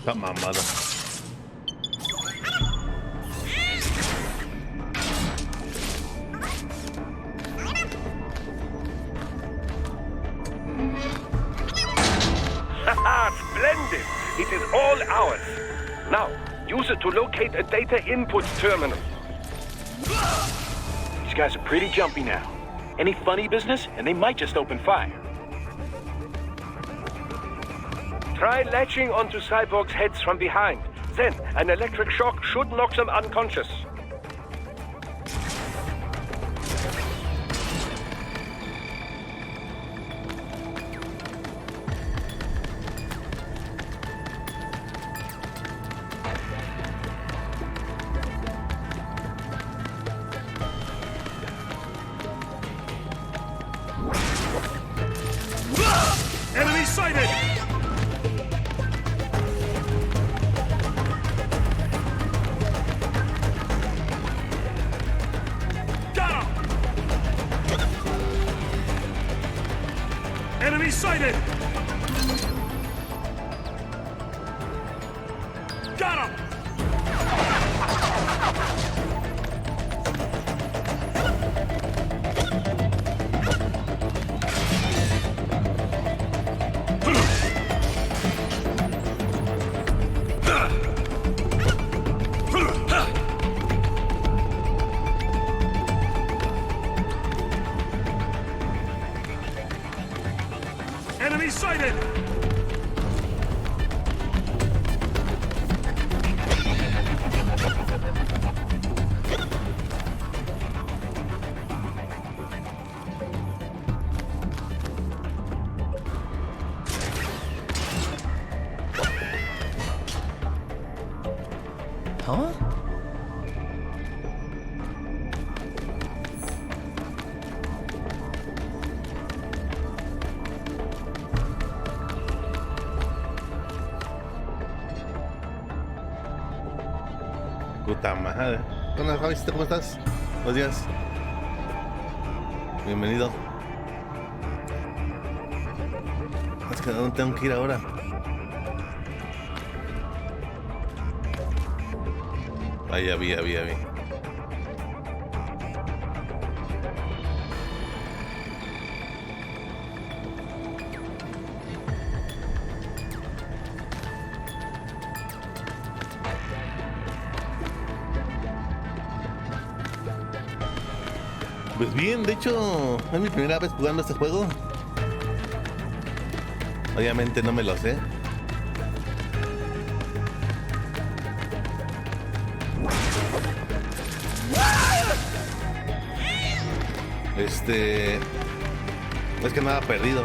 Está mamada. Haha, splendid! It is all ours. Now, use it to locate a data input terminal. These guys are pretty jumpy now. Any funny business, and they might just open fire. Try latching onto Cyborg's heads from behind. Then, an electric shock should knock them unconscious. Enemy sighted! Got him! Enemy sighted! Got him! Enemy sighted! ¿Ah? Puta madre. Hola, Javisito, ¿cómo estás? Buenos días. Bienvenido. Es que ¿a dónde tengo que ir ahora? Ahí ya vi. Pues bien, de hecho, es mi primera vez jugando este juego. Obviamente no me lo sé. Es que nada perdido.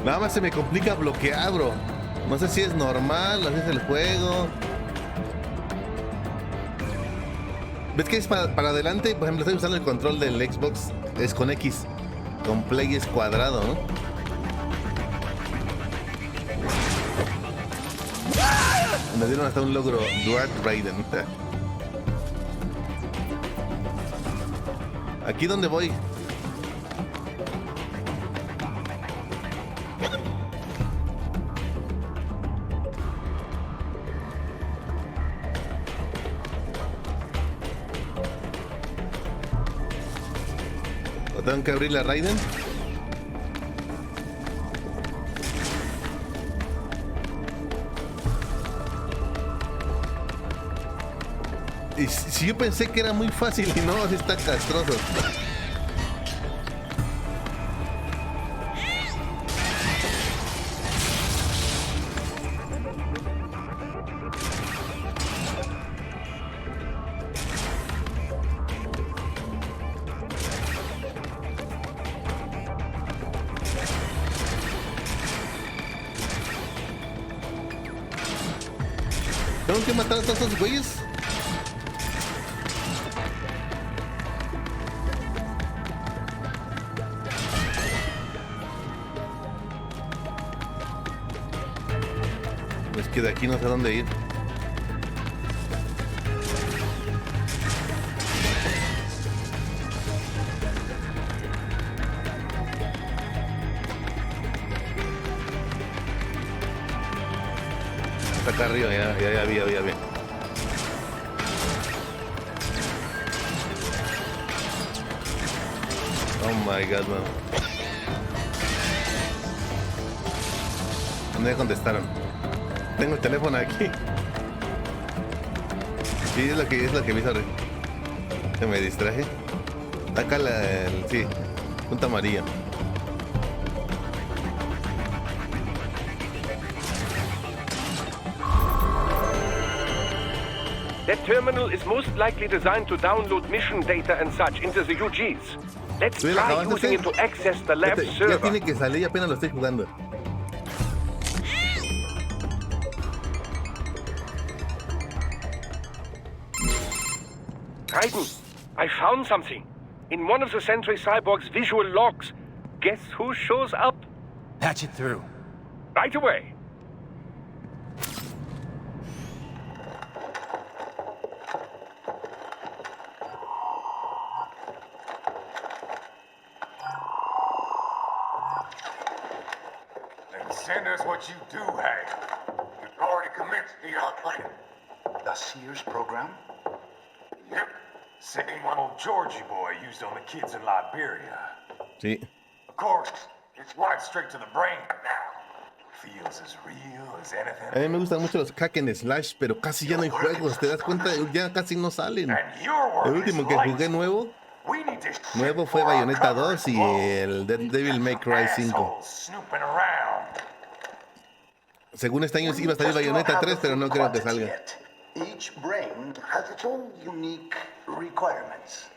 Nada más se me complica bloquear, bro. No sé si es normal, así es el juego. ¿Ves que es para adelante? Por ejemplo, estoy usando el control del Xbox. Es con X. Con Play es cuadrado, ¿no? Me dieron hasta un logro. Duarte Raiden. ¿Aquí dónde voy? ¿O tengo que abrir la Raiden? Y si yo pensé que era muy fácil y no, así está castroso. ¿Tengo que matar a todos estos güeyes? Es que de aquí no sé dónde ir. está acá arriba, ya vi. Oh my god, man. No me contestaron. Tengo el teléfono aquí. Sí, es lo que vi, sorry. Que me distraje. Está acá sí, punta amarilla. That terminal is most likely designed to download mission data and such into the UGs. Let's ¿Tú ya try acabaste? using it to access the lab Ya server. tiene que salir, apenas lo estoy jugando. Raiden, I found something. In one of the Sentry Cyborg's visual logs. Guess who shows up? Patch it through. Right away. Then send us what you do have. You've already commenced the plan. The Sears program? Yep. Same one old Georgie boy used on the kids in Liberia. Sí. Of course, it's right straight to the brain now. Feels as real as anything. A mí me gustan mucho los hack and slash, pero casi ya no hay juegos. ¿Te das cuenta? Ya casi no salen. And your work El último que is jugué light. We need to nuevo fue for our Bayonetta cover 2 y blow. el Devil May Cry 5. Assholes snooping around. Según este año iba a salir Bayonetta 3, pero no creo que salga. Each brain has its own unique requirements.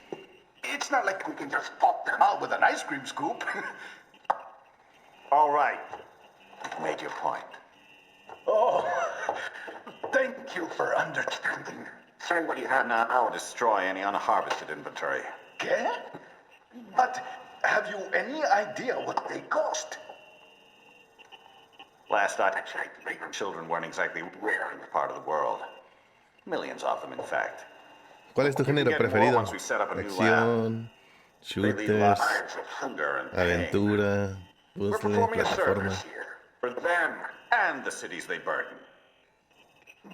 It's not like we can just pop them out with an ice cream scoop. All right. You've made your point. Oh, thank you for understanding. Send what you have now. I'll destroy any unharvested inventory. ¿Qué? But have you any idea what they cost? Last I checked, children weren't exactly rare in this part of the world. Millions of them, in fact. ¿Cuál es tu género Get more preferido? once we set up a new Acción, They lead shooters, lives of hunger and pain. aventura, We're puzzle, performing a plataforma. service here for them and the cities they burden.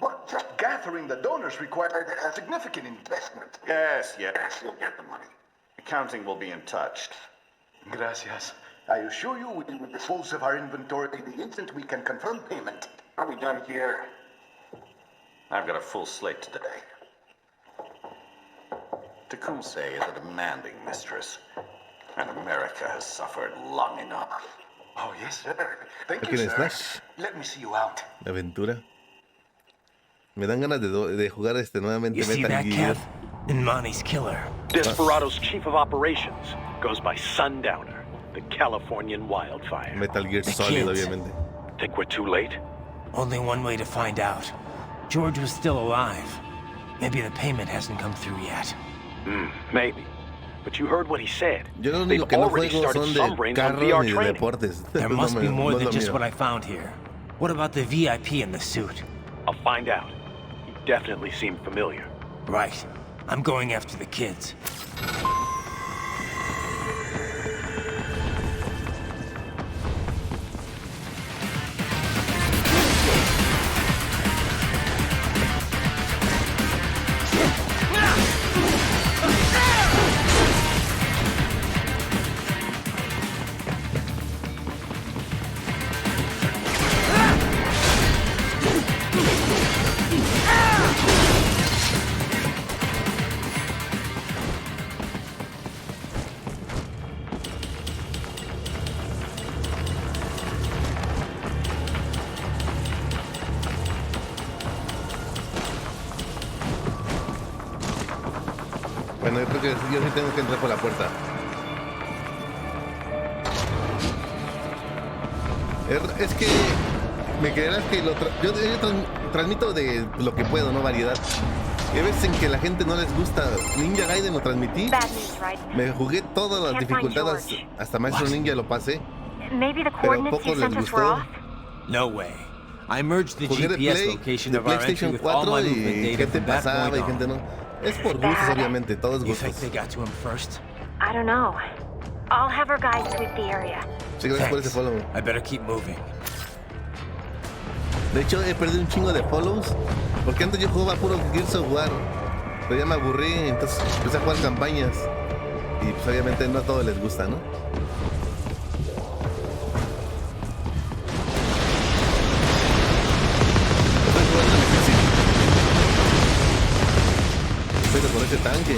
But just gathering the donors required a significant investment. Yes, you'll get the money. Accounting will be in touch. Gracias. I assure you we will dispose of our inventory the instant we can confirm payment. Are we done here? I've got a full slate today. Tecumseh is a demanding mistress, and America has suffered long enough. Oh, yes, sir. Thank ¿No you, quieres sir. Slash? Let me see you out. Aventura. Me dan ganas de jugar nuevamente You see Metal that, Gear. Kev? Imani's killer. Desperado's chief of operations goes by Sundowner, the Californian wildfire. Metal Gear The Solid, kids. obviamente. Think we're too late? Only one way to find out. George was still alive. Maybe the payment hasn't come through yet. Maybe. But you heard what he said. Yo lo They've único que no already juego started son de Sunbrains on carros VR ni de training. deportes. There No must me- be more no es than lo just mío. what I found here. What about the VIP in the suit? I'll find out. He definitely seemed familiar. Right. I'm going after the kids. Bueno, yo creo que yo sí tengo que entrar por la puerta. Es que me creerás que yo transmito de lo que puedo, no variedad. Hay veces en que la gente no les gusta. Ninja Gaiden lo transmití. Bad news, right? Me jugué todas las Can't find dificultades, George. hasta Maestro Ninja lo pasé. Maybe the Pero coordinates pocos you les sent us were gustó. off? No way. I merged the Jugué de GPS location de of our entry PlayStation with all 4 my movement y data gente from that pasaba point y gente on. no. Es por gustos, obviamente, todos You think gustos. they got to him first? I don't know. I'll have our guys sweep the area. Sí, gracias por ese Thanks. follow. I better keep moving. De hecho, he perdido un chingo de follows. Porque antes yo jugaba puro Gears of War. Pero ya me aburrí, entonces empecé a jugar campañas. Y pues obviamente no a todos les gusta, ¿no? Estoy jugando difícil. Pero con ese tanque.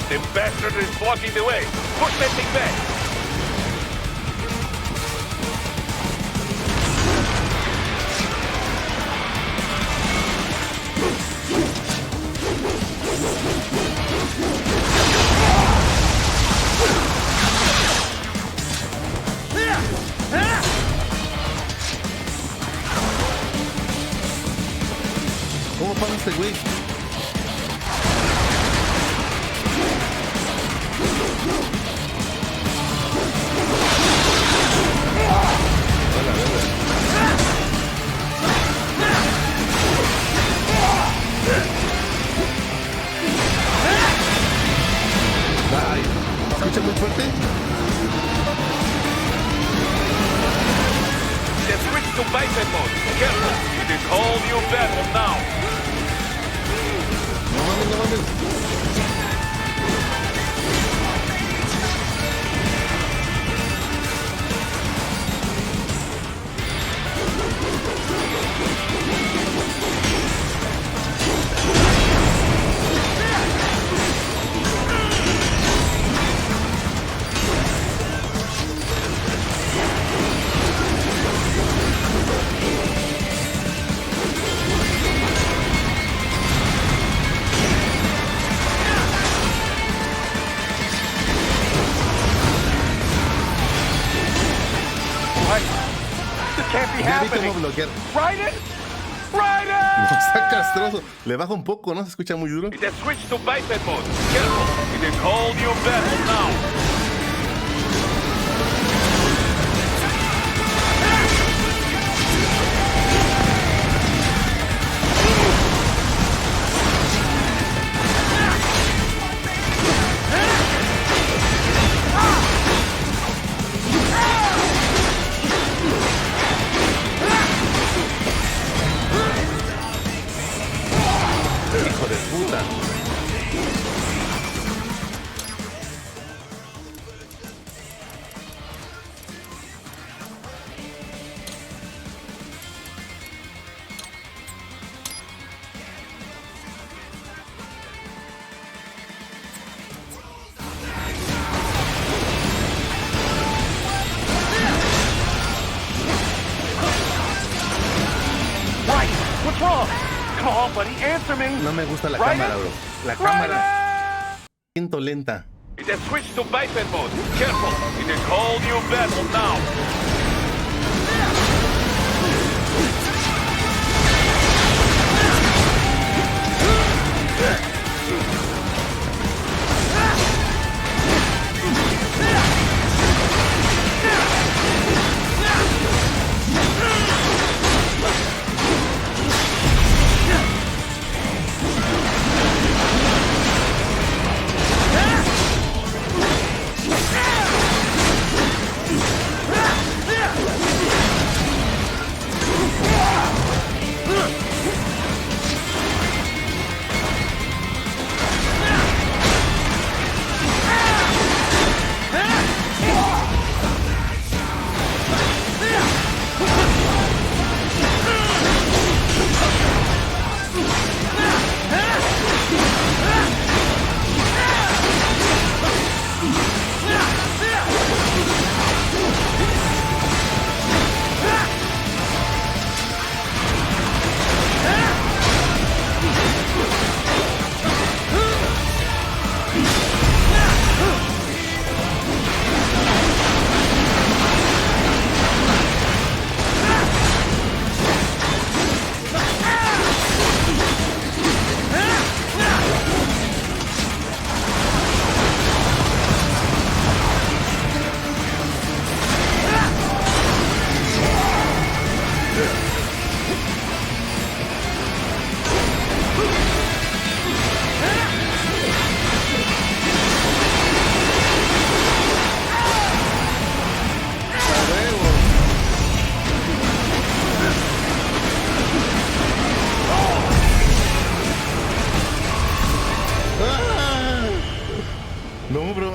The bastard is blocking the way. Push that thing back. ¿Cómo pasa este güey? Ay, ¿escucha muy fuerte? Then switch to biped mode. Careful. It is whole new battle now. No mames, no mames. Can't be Ya vi cómo happening. bloquear. Ride it! Ride No, it! está castroso. Le baja un poco, ¿no? Se escucha muy duro. It has switched to biped mode. Careful. It is whole new battle now. Hijo de puta. Right! What's wrong? Come on, buddy, answer me. No me gusta la Ride cámara, it. bro. La Ride cámara. Siento lenta. it! It has switched to biped mode. Careful. It is whole new battle now.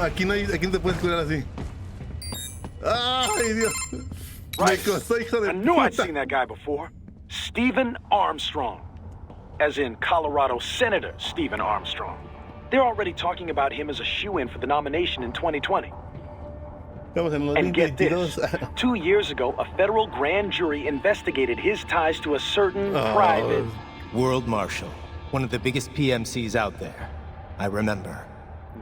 aquí no te puedes curar así. ¡Ay, Dios! Me costó, hijo de I knew I'd puta. seen that guy before. Stephen Armstrong. As in Colorado Senator Stephen Armstrong. They're already talking about him as a shoo-in for the nomination in 2020. Estamos en los And get 2022. this, 2 years ago, a federal grand jury investigated his ties to a certain private... World Marshal. One of the biggest PMCs out there. I remember.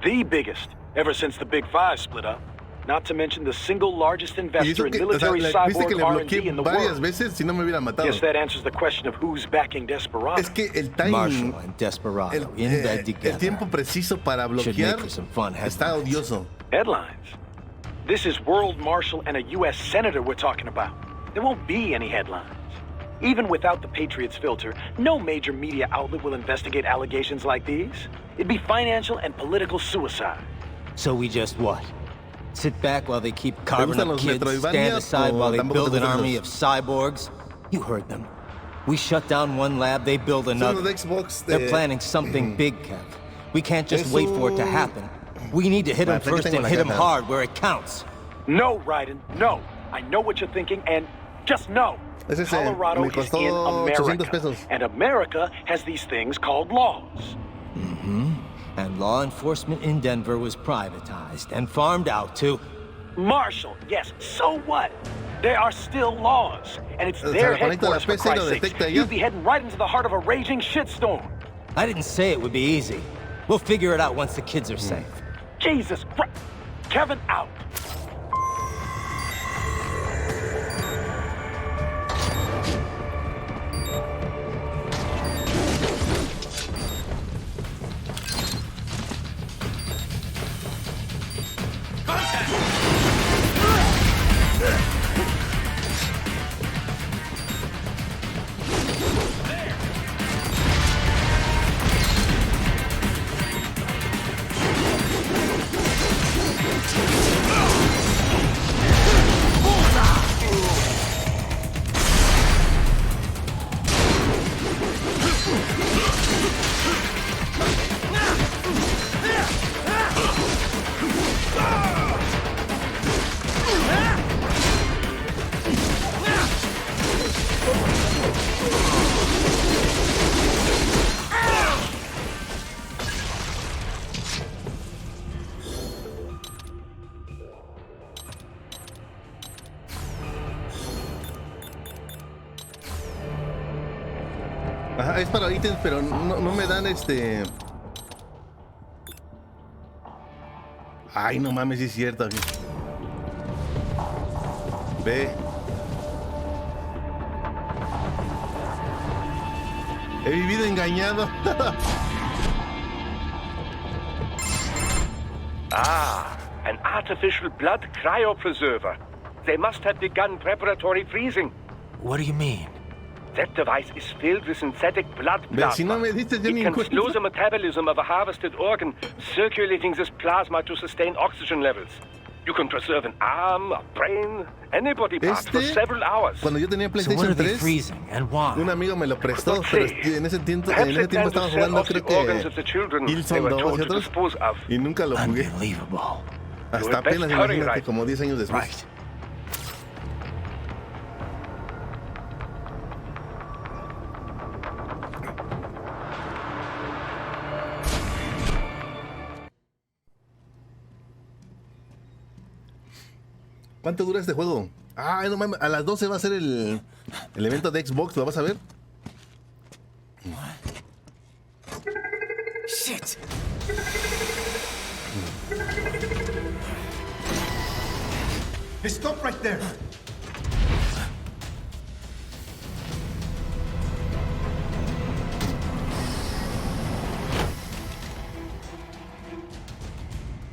The biggest, ever since the Big Five split up. Not to mention the single largest Y investor eso in que, o sea, military viste que cyborg le R&D bloqueé in the varias world. veces si no me hubiera matado. Guess that answers the question of who's backing Desperado. Es que el timing, Marshall and Desperado in bed together. el tiempo preciso para Should bloquear make for some fun está headlines. odioso. Headlines. This is World Marshal and a U.S. Senator we're talking about. There won't be any headlines. Even without the Patriots filter, no major media outlet will investigate allegations like these. It'd be financial and political suicide. So we just what? Sit back while they keep ¿Te carving gustan up los kids, stand Metroidvanias aside o while they tampoco build te an gustan army los- of cyborgs? You heard them. We shut down one lab, they build Son another. los de Xbox They're de... planning something big, Kev. We can't just Es wait for it to un- happen. We need to hit them Aquí first tengo and la hit them caja. hard where it counts. No, Raiden, no. I know what you're thinking, and just know. Ese es, Colorado me is costó in 800 America, pesos. and America has these things called laws. And law enforcement in Denver was privatized and farmed out to... Marshall, yes, so what? There are still laws, and it's Se their la conecta a la headquarters, for PC y lo Christ's sake. detecta ella. You'd be heading right into the heart of a raging shitstorm. I didn't say it would be easy. We'll figure it out once the kids are safe. Jesus Christ. Kevin out. Ajá, es para ítems, pero no me dan este... Ay, no mames, sí es cierto. Ve. He vivido engañado. An artificial blood cryopreserver. They must have begun preparatory freezing. What do you mean? That device is filled with synthetic blood Ve, si no plasma. me diste yo ni It en can slow cuenta. the metabolism of a harvested organ, circulating this plasma to sustain oxygen levels. You can preserve an arm, a brain, any body part for several hours. Cuando yo tenía So what are PlayStation they 3, freezing and why? un amigo me lo prestó, Could not pero say. en ese tiempo, Perhaps they estaba plan to sell jugando, off the creo organs que of the children they Killzone were 2 told y to otros, dispose of. y nunca lo jugué. Unbelievable. Hasta Your best apenas, hurry, imagínate, right? como 10 años después. Right. ¿Cuánto dura este juego? Ay, no mames, a las 12 va a ser el evento de Xbox, ¿lo vas a ver? Shit! Hey, stop right there.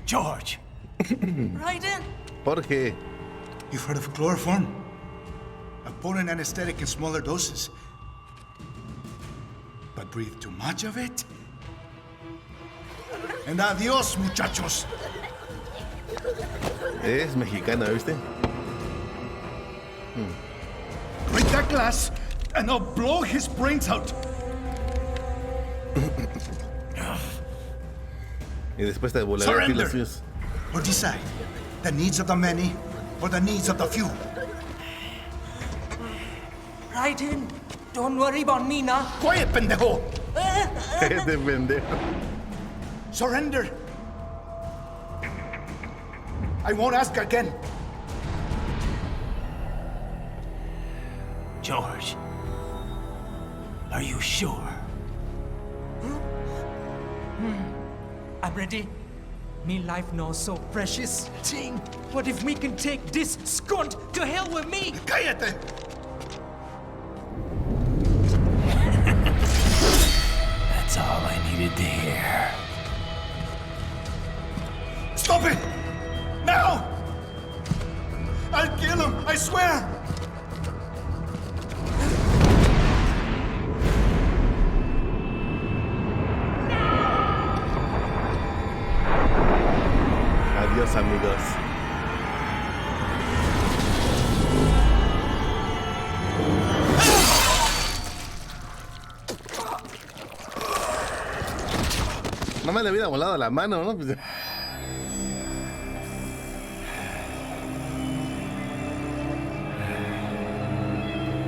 George! Jorge, You've heard of chloroform? A potent anesthetic in smaller doses. But breathe too much of it? And adios, muchachos. es mexicana, ¿viste? Break that glass, and I'll blow his brains out. Y después te volaré a ti los Surrender. suyos. or decide the needs of the many or the needs of the few. Raiden, don't worry about me now. Quiet, pendejo! Cállate, pendejo. Surrender. I won't ask again. George, are you sure? I'm ready. Me life now so precious. Ting, what if me can take this skunt to hell with me? Cállate! That's all I needed to hear. Stop it! Now! I'll kill him, I swear! Adiós, amigos. No me le hubiera volado la mano, ¿no? Pues...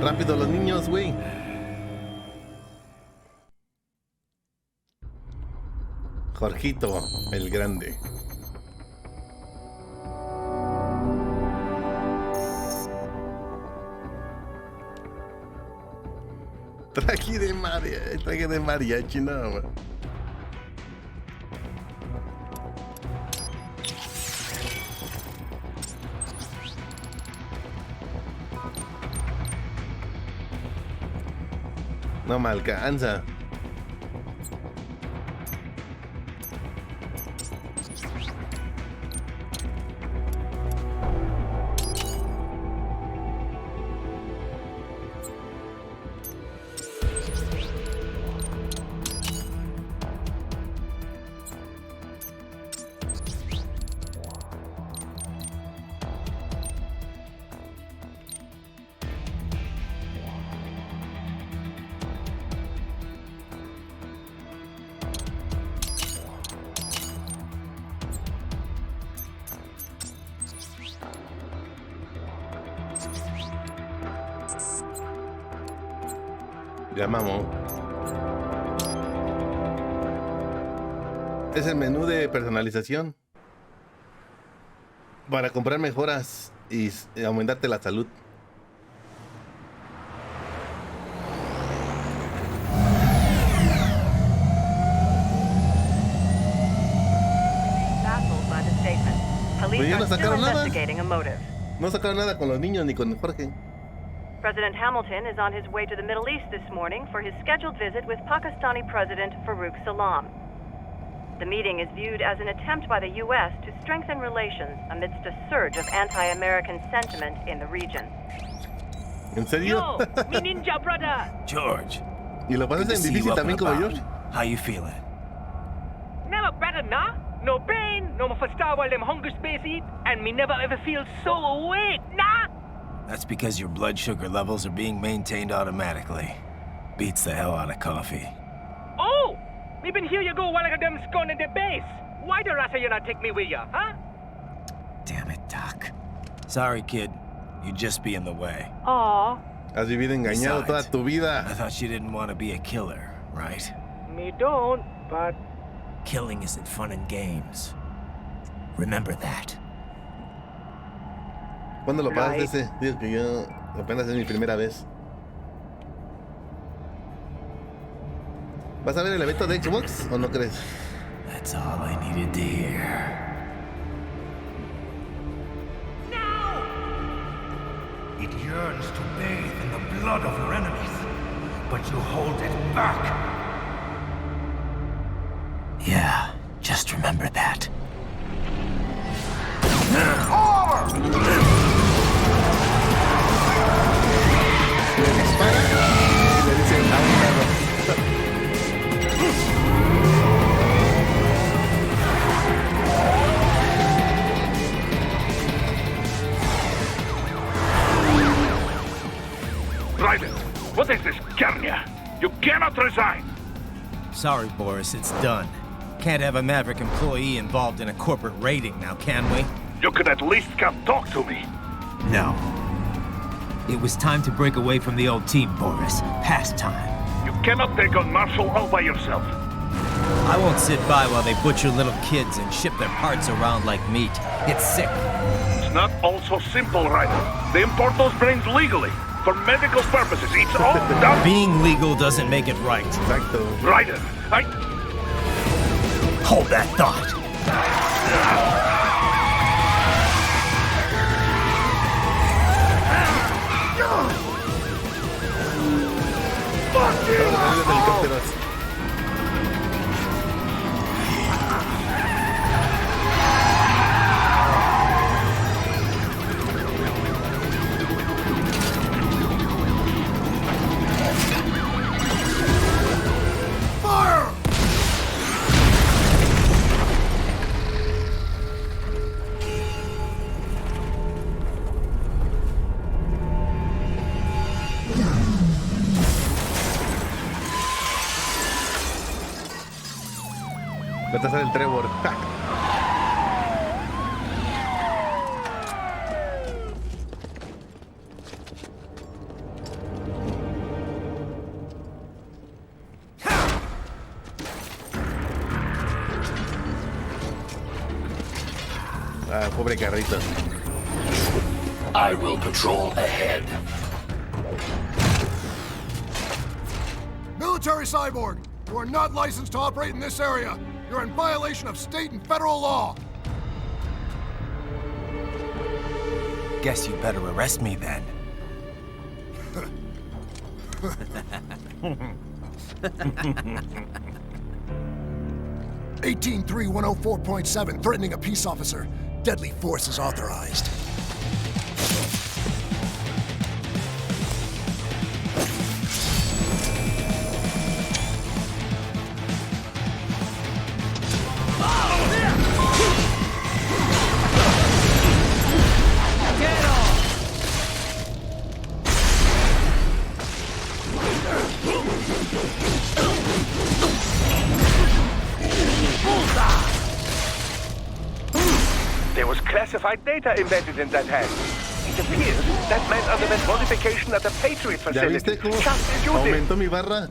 Rápido los niños, güey. Jorgito, el grande. Traje de mariachi, no, man. No me alcanza. Llamamos. Es el menú de personalización para comprar mejoras y aumentarte la salud. Pues ya no sacaron nada. No sacaron nada con los niños ni con Jorge. President Hamilton is on his way to the Middle East this morning for his scheduled visit with Pakistani President Farouk Salam. The meeting is viewed as an attempt by the U.S. to strengthen relations amidst a surge of anti-American sentiment in the region. ¿En serio? Yo, mi ninja brother. George. ¿Y lo pasas en difícil también como yo? How you feeling? Never better, nah? No pain, no more star while them hunger space eat, and me never ever feel so awake, nah? That's because your blood sugar levels are being maintained automatically. Beats the hell out of coffee. Oh! Me been here you go while I got them scone in the base. Why the rasa you not take me with ya, huh? Damn it, Doc. Sorry, kid. You'd just be in the way. Aw. Has vivido engañado toda tu vida. I thought you didn't want to be a killer, right? Me don't, but... Killing isn't fun and games. Remember that. ¿Cuándo lo pasaste ese? Digo que yo apenas es mi primera vez. ¿Vas a ver el evento de Xbox o no crees? That's all I needed to hear. Now! It yearns to bathe in the blood of your enemies, but you hold it back. Yeah, just remember that. Raiden, what is this, Garnia? You cannot resign. Sorry, Boris, it's done. Can't have a Maverick employee involved in a corporate raiding now, can we? You could at least come talk to me. No. It was time to break away from the old team, Boris. Past time. You cannot take on Marshall all by yourself. I won't sit by while they butcher little kids and ship their parts around like meat. It's sick. It's not all so simple, Ryder. They import those brains legally. For medical purposes. It's all done. Being legal doesn't make it right. Exacto. Ryder, Hold that thought. Fuck you! Helicópteros. Va a tasar el Trevor. Ah, pobre carrito. I will patrol ahead. Military cyborg, you are not licensed to operate in this area. You're in violation of state and federal law. Guess you better arrest me then. 183-104.7, threatening a peace officer. Deadly force is authorized. There was classified data embedded in that hand. It appears that man underwent modification at the Patriot ¿Ya facility. viste cómo Just as you did. aumentó mi barra?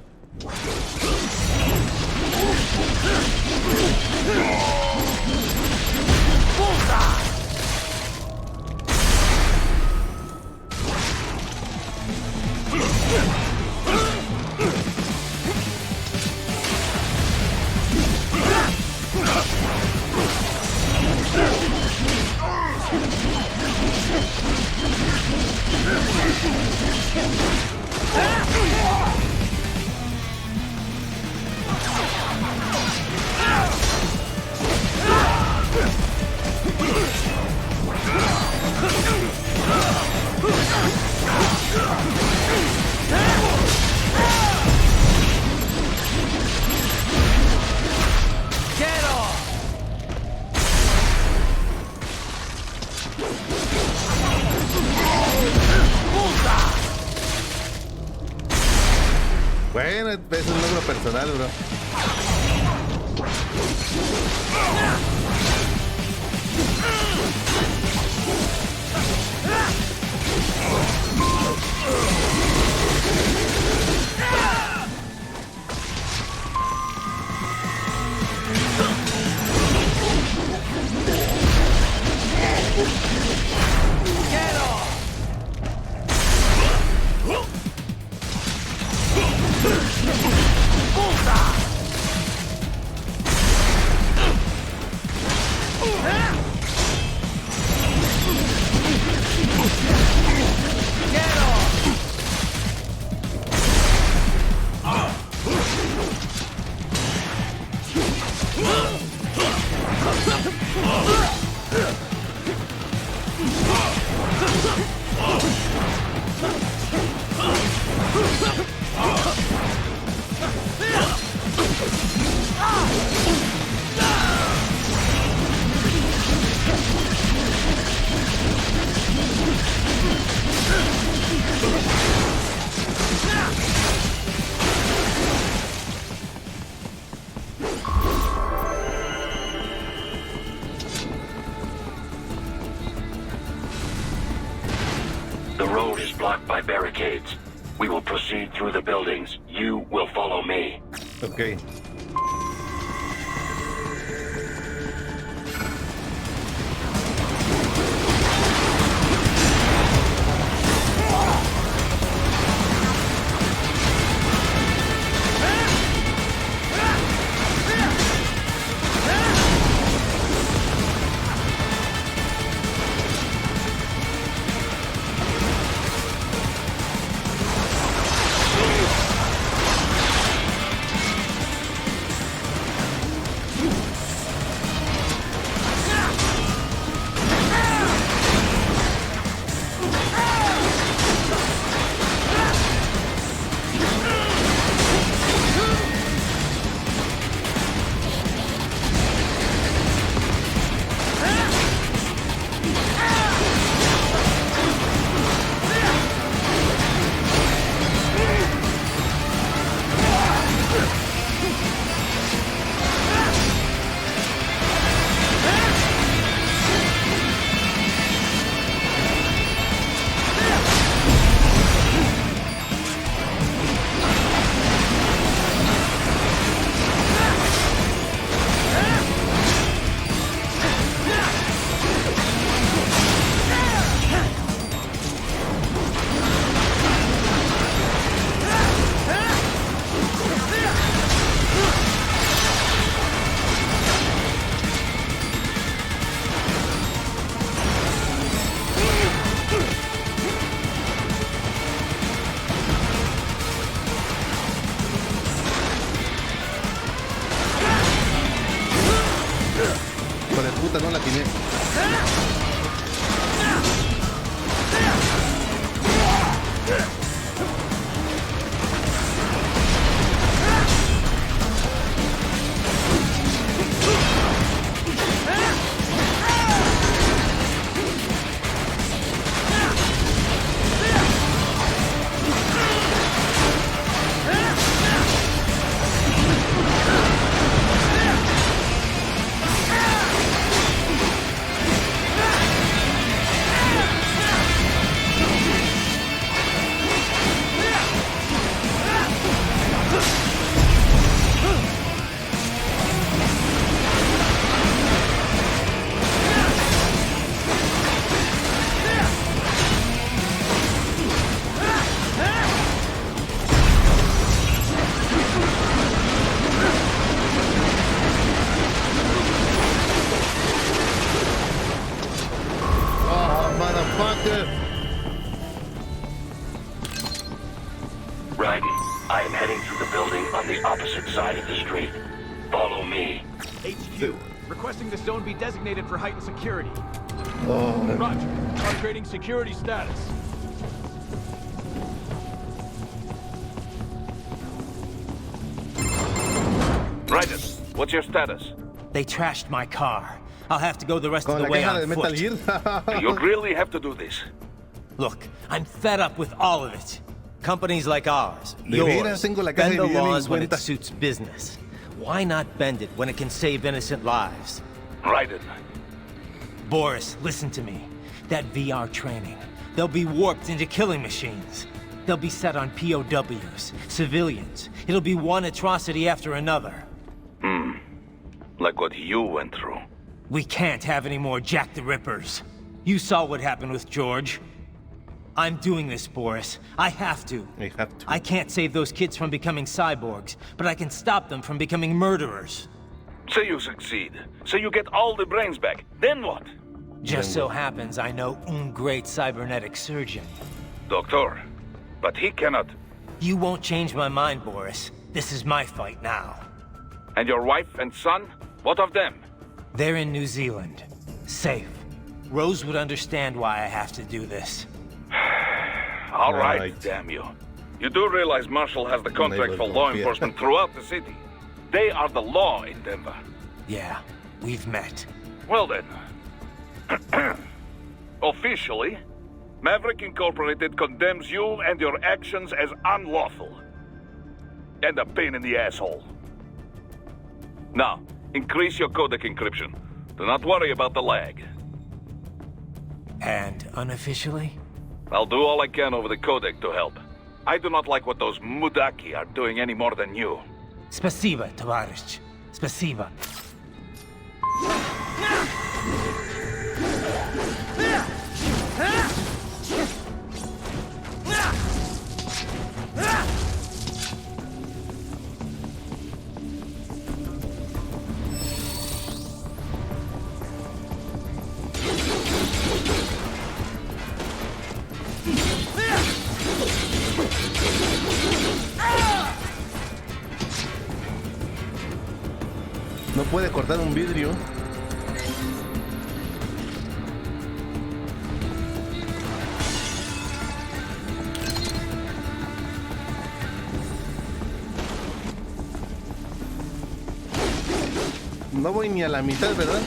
Bueno, es un logro personal, bro. barricades. We will proceed through the buildings. You will follow me. Okay. No la atiné. Raiden, I am heading through the building on the opposite side of the street. Follow me. HQ, requesting the zone be designated for heightened security. Oh. Roger. Upgrading security status. Raiden, what's your status? They trashed my car. I'll have to go the rest of the way on foot. You really have to do this. Look, I'm fed up with all of it. Companies like ours, yours, bend the laws when it suits business. Why not bend it when it can save innocent lives? Raiden. Boris, listen to me. That VR training, they'll be warped into killing machines. They'll be set on POWs, civilians. It'll be one atrocity after another. Like what you went through. We can't have any more Jack the Rippers. You saw what happened with George. I'm doing this, Boris. I have to. You have to. I can't save those kids from becoming cyborgs, but I can stop them from becoming murderers. Say you succeed. Say you get all the brains back. Then what? Just so happens I know un great cybernetic surgeon. Doctor, but he cannot... You won't change my mind, Boris. This is my fight now. And your wife and son? What of them? They're in New Zealand. Safe. Rose would understand why I have to do this. All right, damn you. You do realize Marshall has the contract for law enforcement throughout the city. They are the law in Denver. Yeah, we've met. Well then. Officially, Maverick Incorporated condemns you and your actions as unlawful. And a pain in the asshole. Now, increase your codec encryption. Do not worry about the lag. And unofficially? I'll do all I can over the codec to help. I do not like what those Mudaki are doing any more than you. Спасибо, товарищ. Спасибо. No puede cortar un vidrio. No voy ni a la mitad, ¿verdad?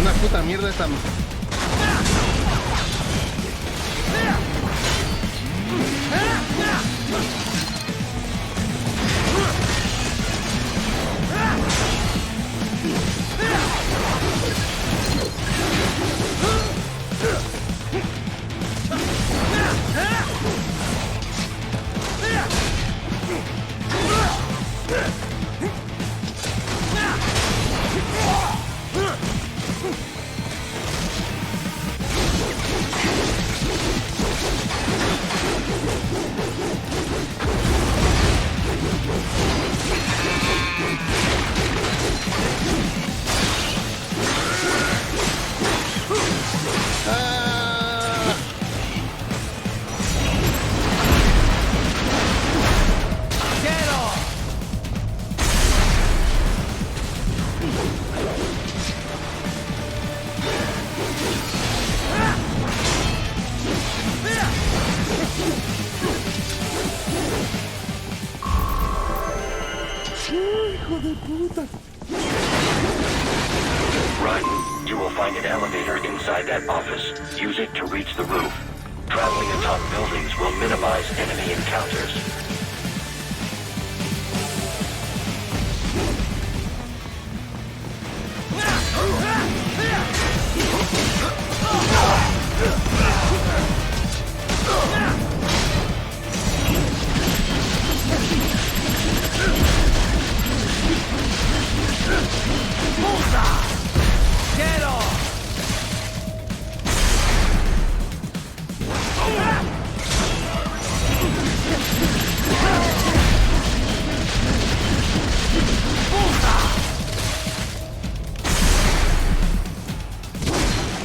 Una puta mierda esta. Ryan, you will find an elevator inside that office. Use it to reach the roof. Traveling atop buildings will minimize enemy encounters.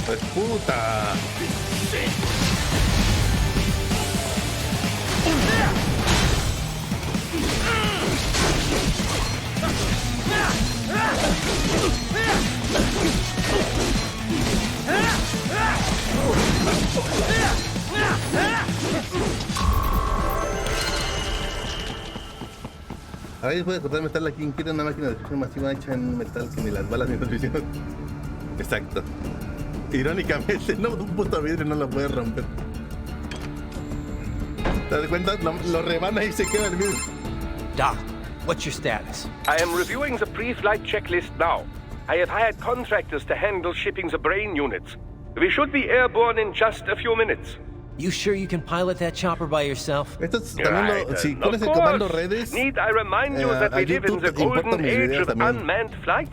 Pues puta. A ver, puede cortar metal aquí. Quiere una máquina de destrucción masiva hecha en metal que ni las balas ni las visiones. Exacto. Irónicamente, no, un puto vidrio no lo puede romper. ¿Te das cuenta? Lo rebana y se queda el vidrio. Doc, what's your status? I am reviewing the pre-flight checklist now. I have hired contractors to handle shipping the brain units. We should be airborne in just a few minutes. You sure you can pilot that chopper by yourself? Esto es también lo, si pones el comando redes, Need I remind you that we live in the golden age of unmanned flight?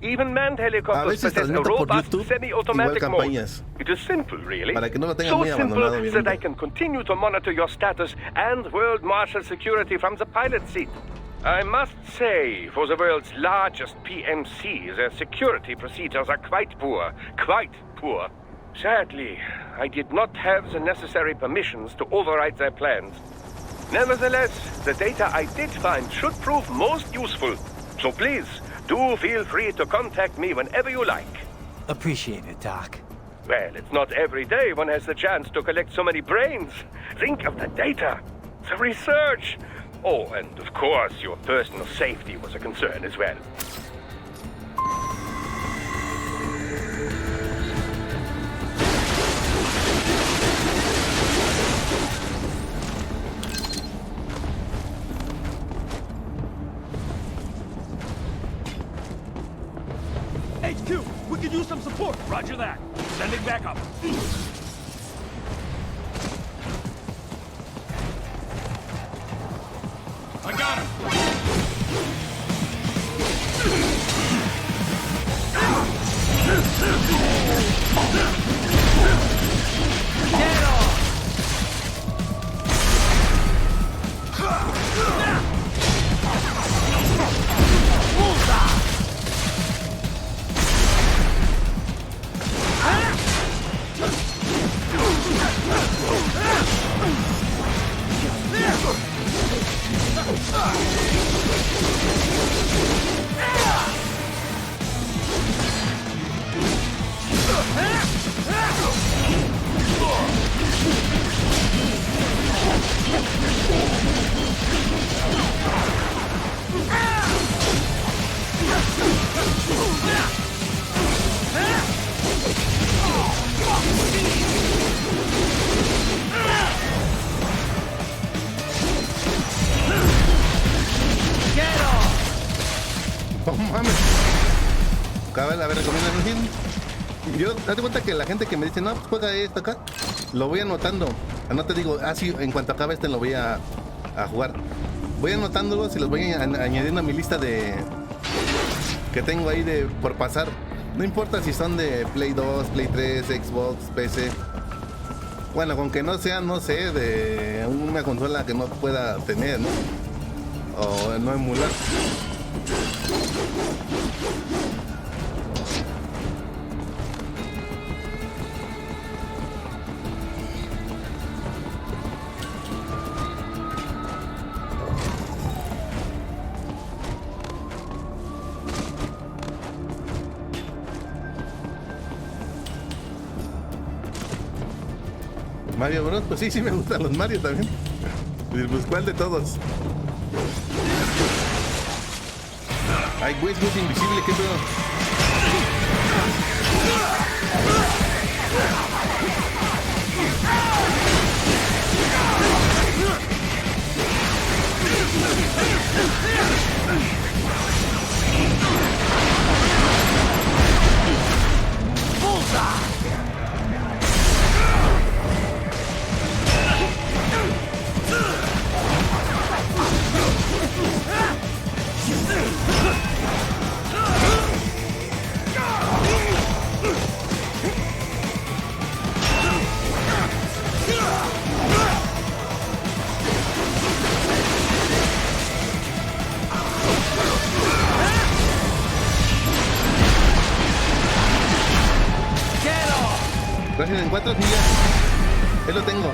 Even manned helicopters possess a robust semi-automatic mode. It is simple, really. Para que no lo tengan So muy abandonado, simple that I can continue to monitor your status and world marshal security from the pilot seat. I must say, for the world's largest PMC, their security procedures are quite poor. Quite poor. Sadly, I did not have the necessary permissions to override their plans. Nevertheless, the data I did find should prove most useful. So please, do feel free to contact me whenever you like. Appreciate it, Doc. Well, it's not every day one has the chance to collect so many brains. Think of the data, the research. Oh, and of course, your personal safety was a concern as well. HQ, we could use some support. Roger that. Sending back up. I got him. Get off! No mames. A ver, recomiendan un hit. Yo, date cuenta que la gente que me dice, no, pues juega esto acá, lo voy anotando. No te digo, sí, en cuanto acabe este lo voy a jugar. Voy anotándolos y los voy añadiendo a mi lista de que tengo ahí de por pasar. No importa si son de Play 2, Play 3, Xbox, PC. Bueno, con que no sean, no sé, de una consola que no pueda tener, ¿no? O no emular. Mario Bros, pues sí me gustan los Mario también. Pues ¿cuál de todos? Ay, güey, es muy invisible, qué pedo. Gracias, en 4 días. Él lo tengo.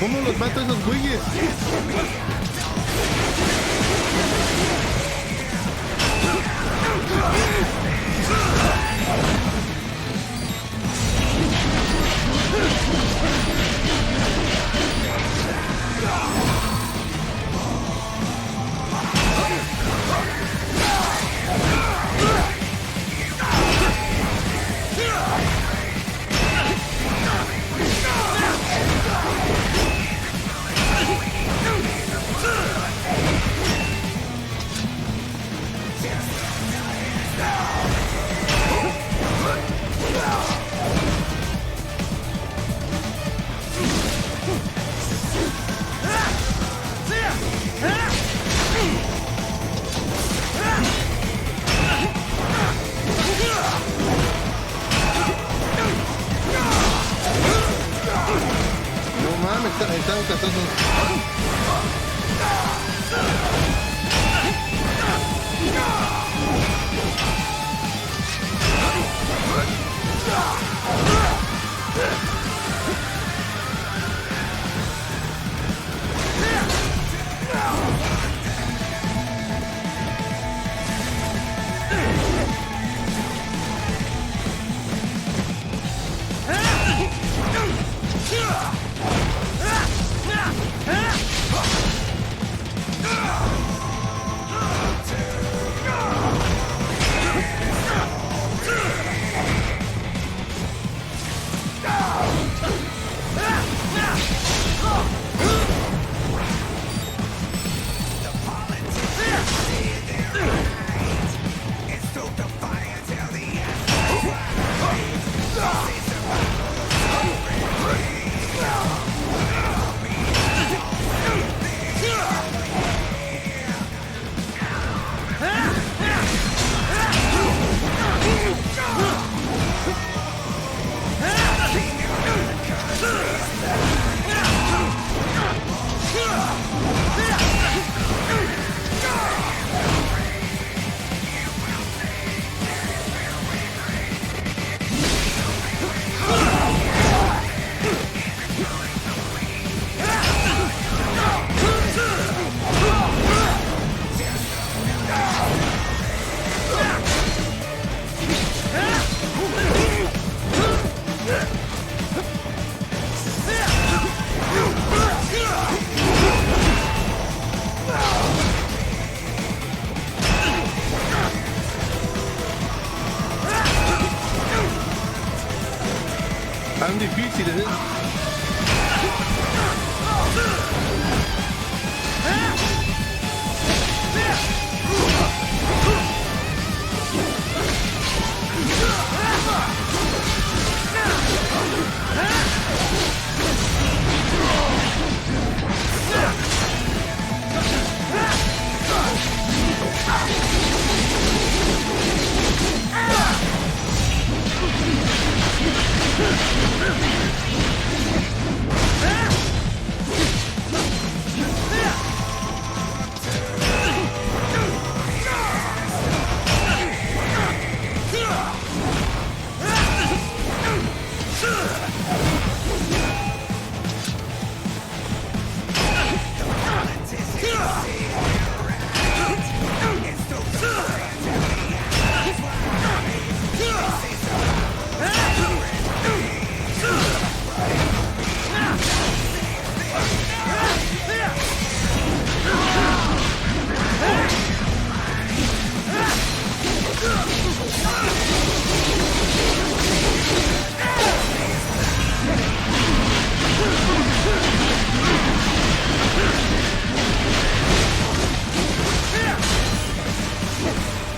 ¿Cómo los mato a esos güeyes? está un castroso. Tan difíciles, ¿eh?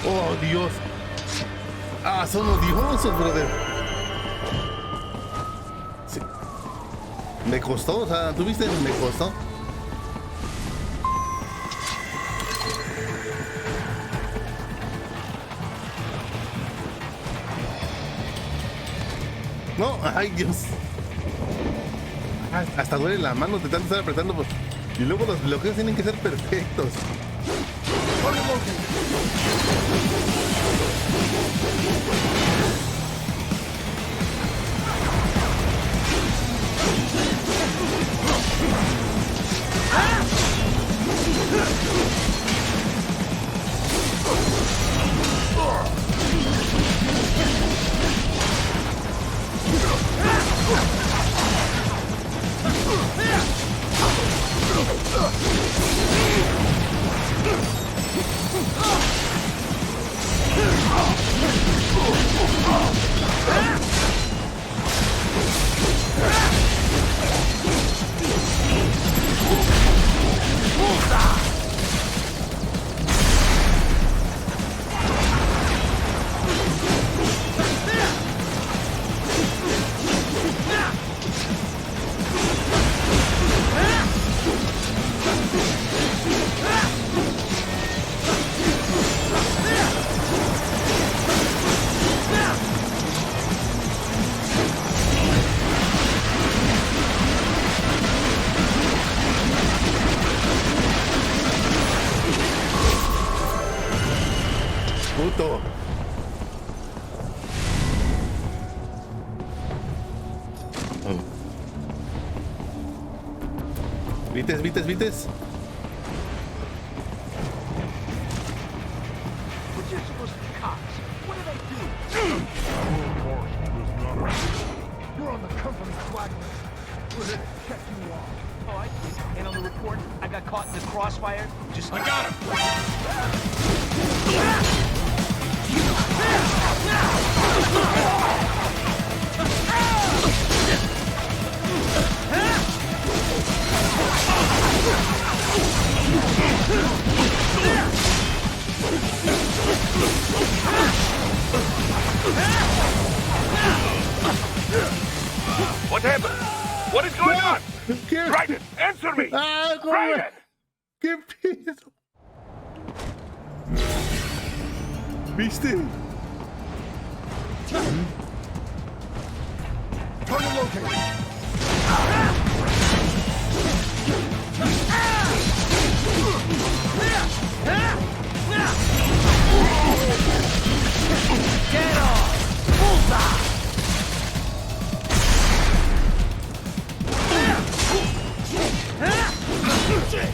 Oh, Dios. Ah, son odiosos, brother. Sí. Me costó, o sea, ¿tú viste? Me costó. No, ay, Dios. Hasta duele la mano de tanto estar apretando. Pues. Y luego los bloqueos tienen que ser perfectos. Vites. We're just supposed to be cops. What do they do? You're on the company flag list. We're here to check you off. Oh, I see. And on the report, I got caught in the crossfire. Just like... I got him! What happened? What is going on? Dryden, answer me! Dryden! ¿Qué pedo? ¿Viste? Target located. Get off! Bullseye!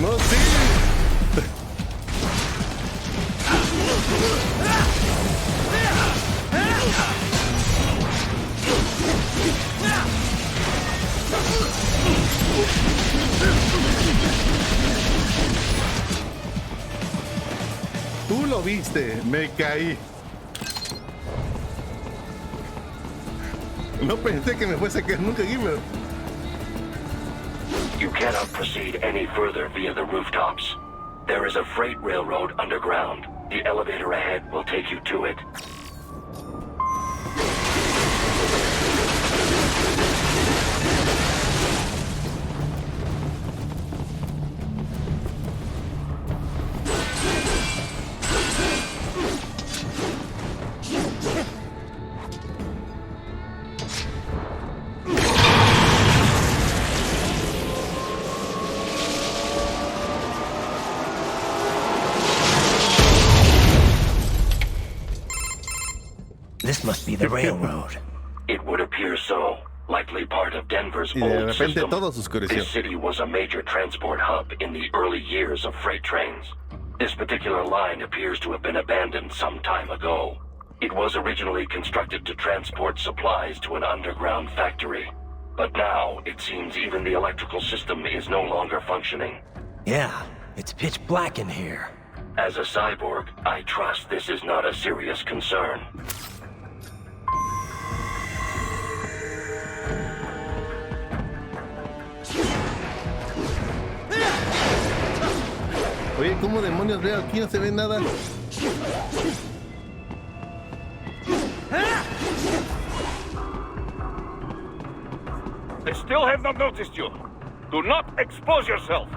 No, sí. Tú lo viste, me caí. No pensé que me fuese a caer nunca aquí, pero... You cannot proceed any further via the rooftops. There is a freight railroad underground. The elevator ahead will take you to it. This must be the railroad. It would appear so. Likely part of Denver's Y de old repente system. todo se oscureció. This city was a major transport hub in the early years of freight trains. This particular line appears to have been abandoned some time ago. It was originally constructed to transport supplies to an underground factory. But now, it seems even the electrical system is no longer functioning. Yeah, it's pitch black in here. As a cyborg, I trust this is not a serious concern. Oye, ¿cómo demonios veo? Aquí no se ve nada. They still have not noticed you. Do not expose yourself.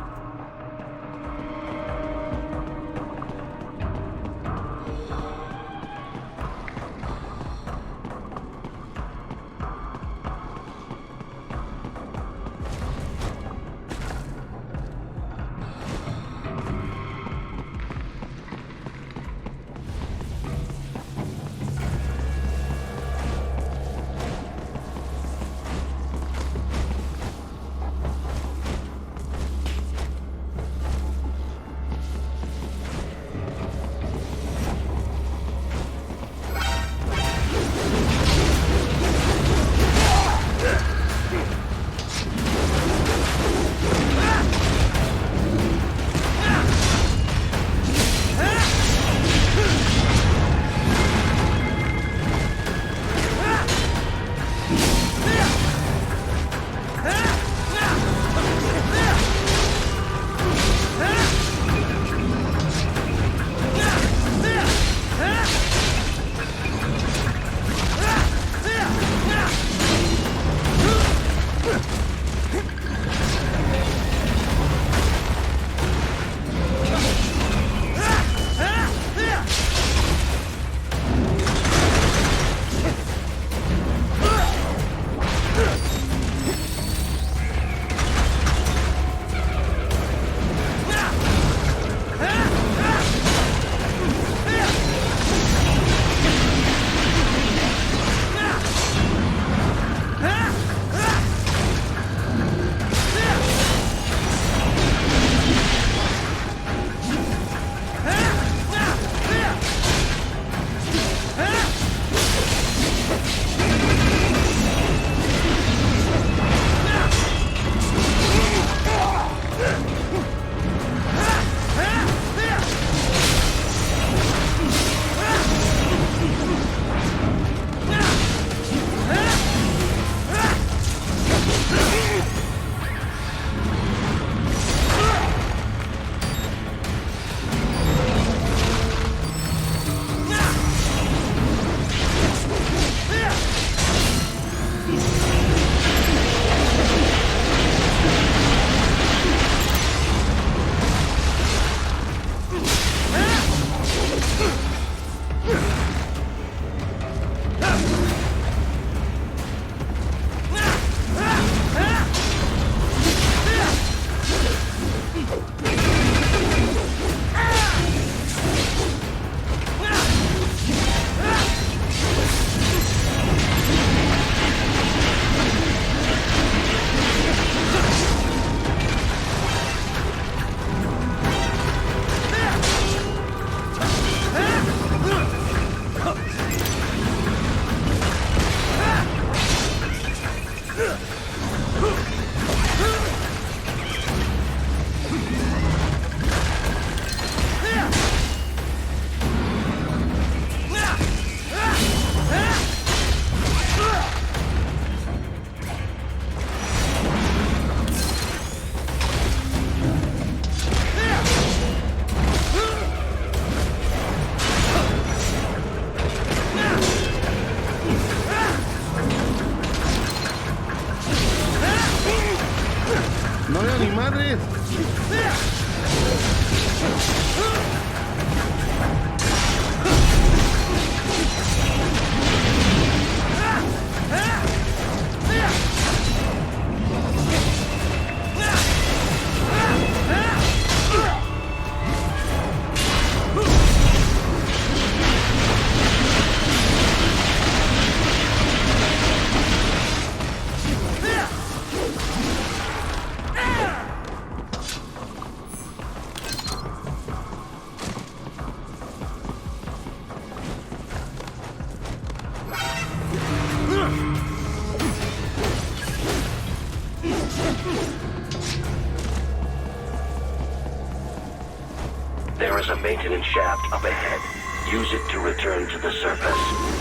There's a maintenance shaft up ahead. Use it to return to the surface.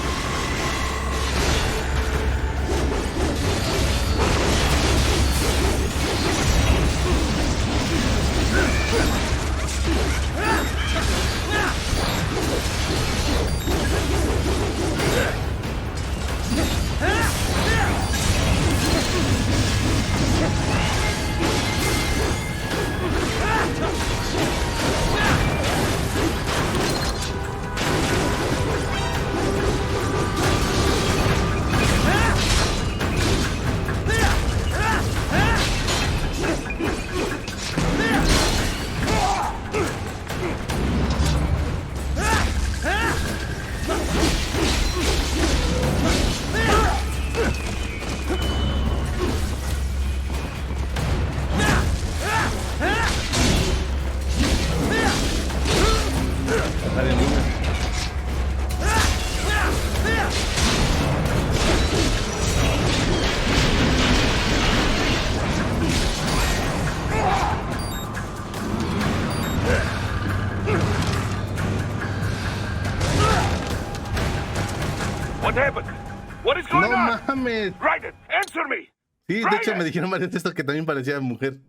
What happened? What is going on? No mames. Raiden, answer me. Sí, de hecho me dijeron varios textos que también parecía mujer.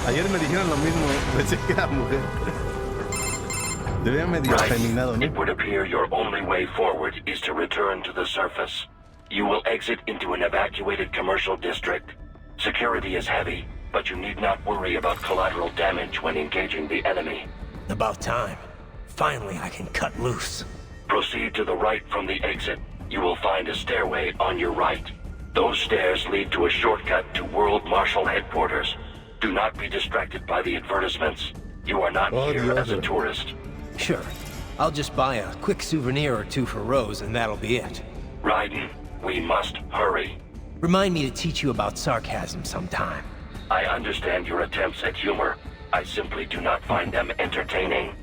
Ayer me dijeron lo mismo, pensé que era mujer. Debía medio afeminado, ¿no? It would appear your only way forward is to return to the surface. You will exit into an evacuated commercial district. Security is heavy, but you need not worry about collateral damage when engaging the enemy. About time. Finally, I can cut loose. Proceed to the right from the exit. You will find a stairway on your right. Those stairs lead to a shortcut to World Marshal Headquarters. Do not be distracted by the advertisements. You are not here as a tourist. Sure. I'll just buy a quick souvenir or two for Rose and that'll be it. Raiden, we must hurry. Remind me to teach you about sarcasm sometime. I understand your attempts at humor. I simply do not find them entertaining.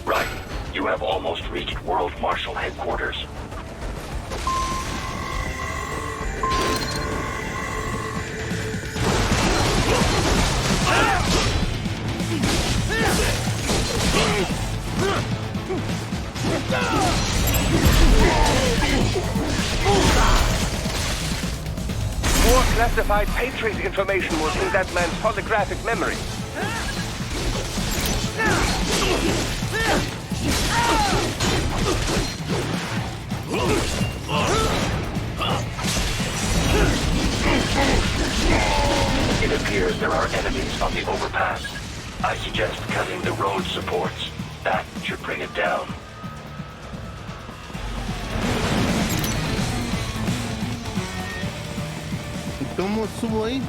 Right. You have almost reached World Marshal Headquarters. More classified Patriot information was in that man's holographic memory. It appears there are enemies on the overpass. I suggest cutting the road supports. That should bring it down. ¿Cómo subo ahí?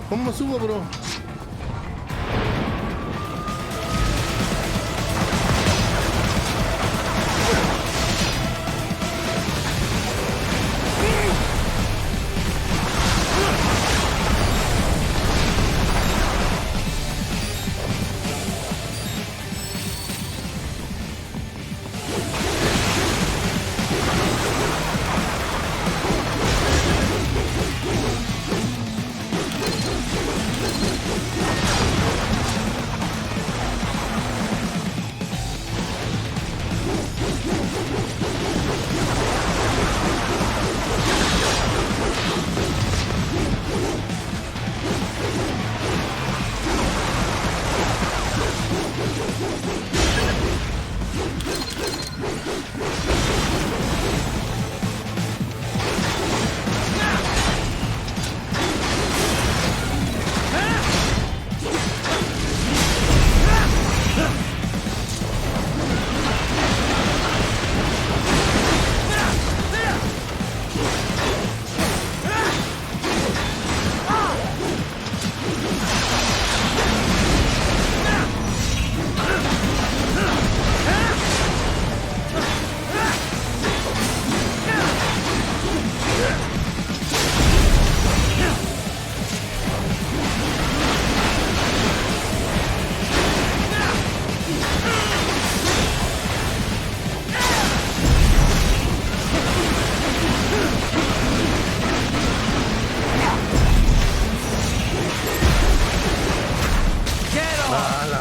¿Cómo subo, bro?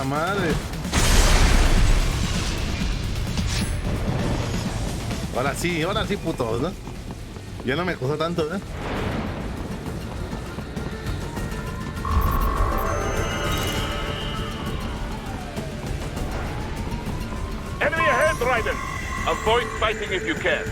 Madre. Ahora sí, putos, ¿no? Ya no me costó tanto, ¿eh? Enemy ahead, Raiden! Avoid fighting if you can.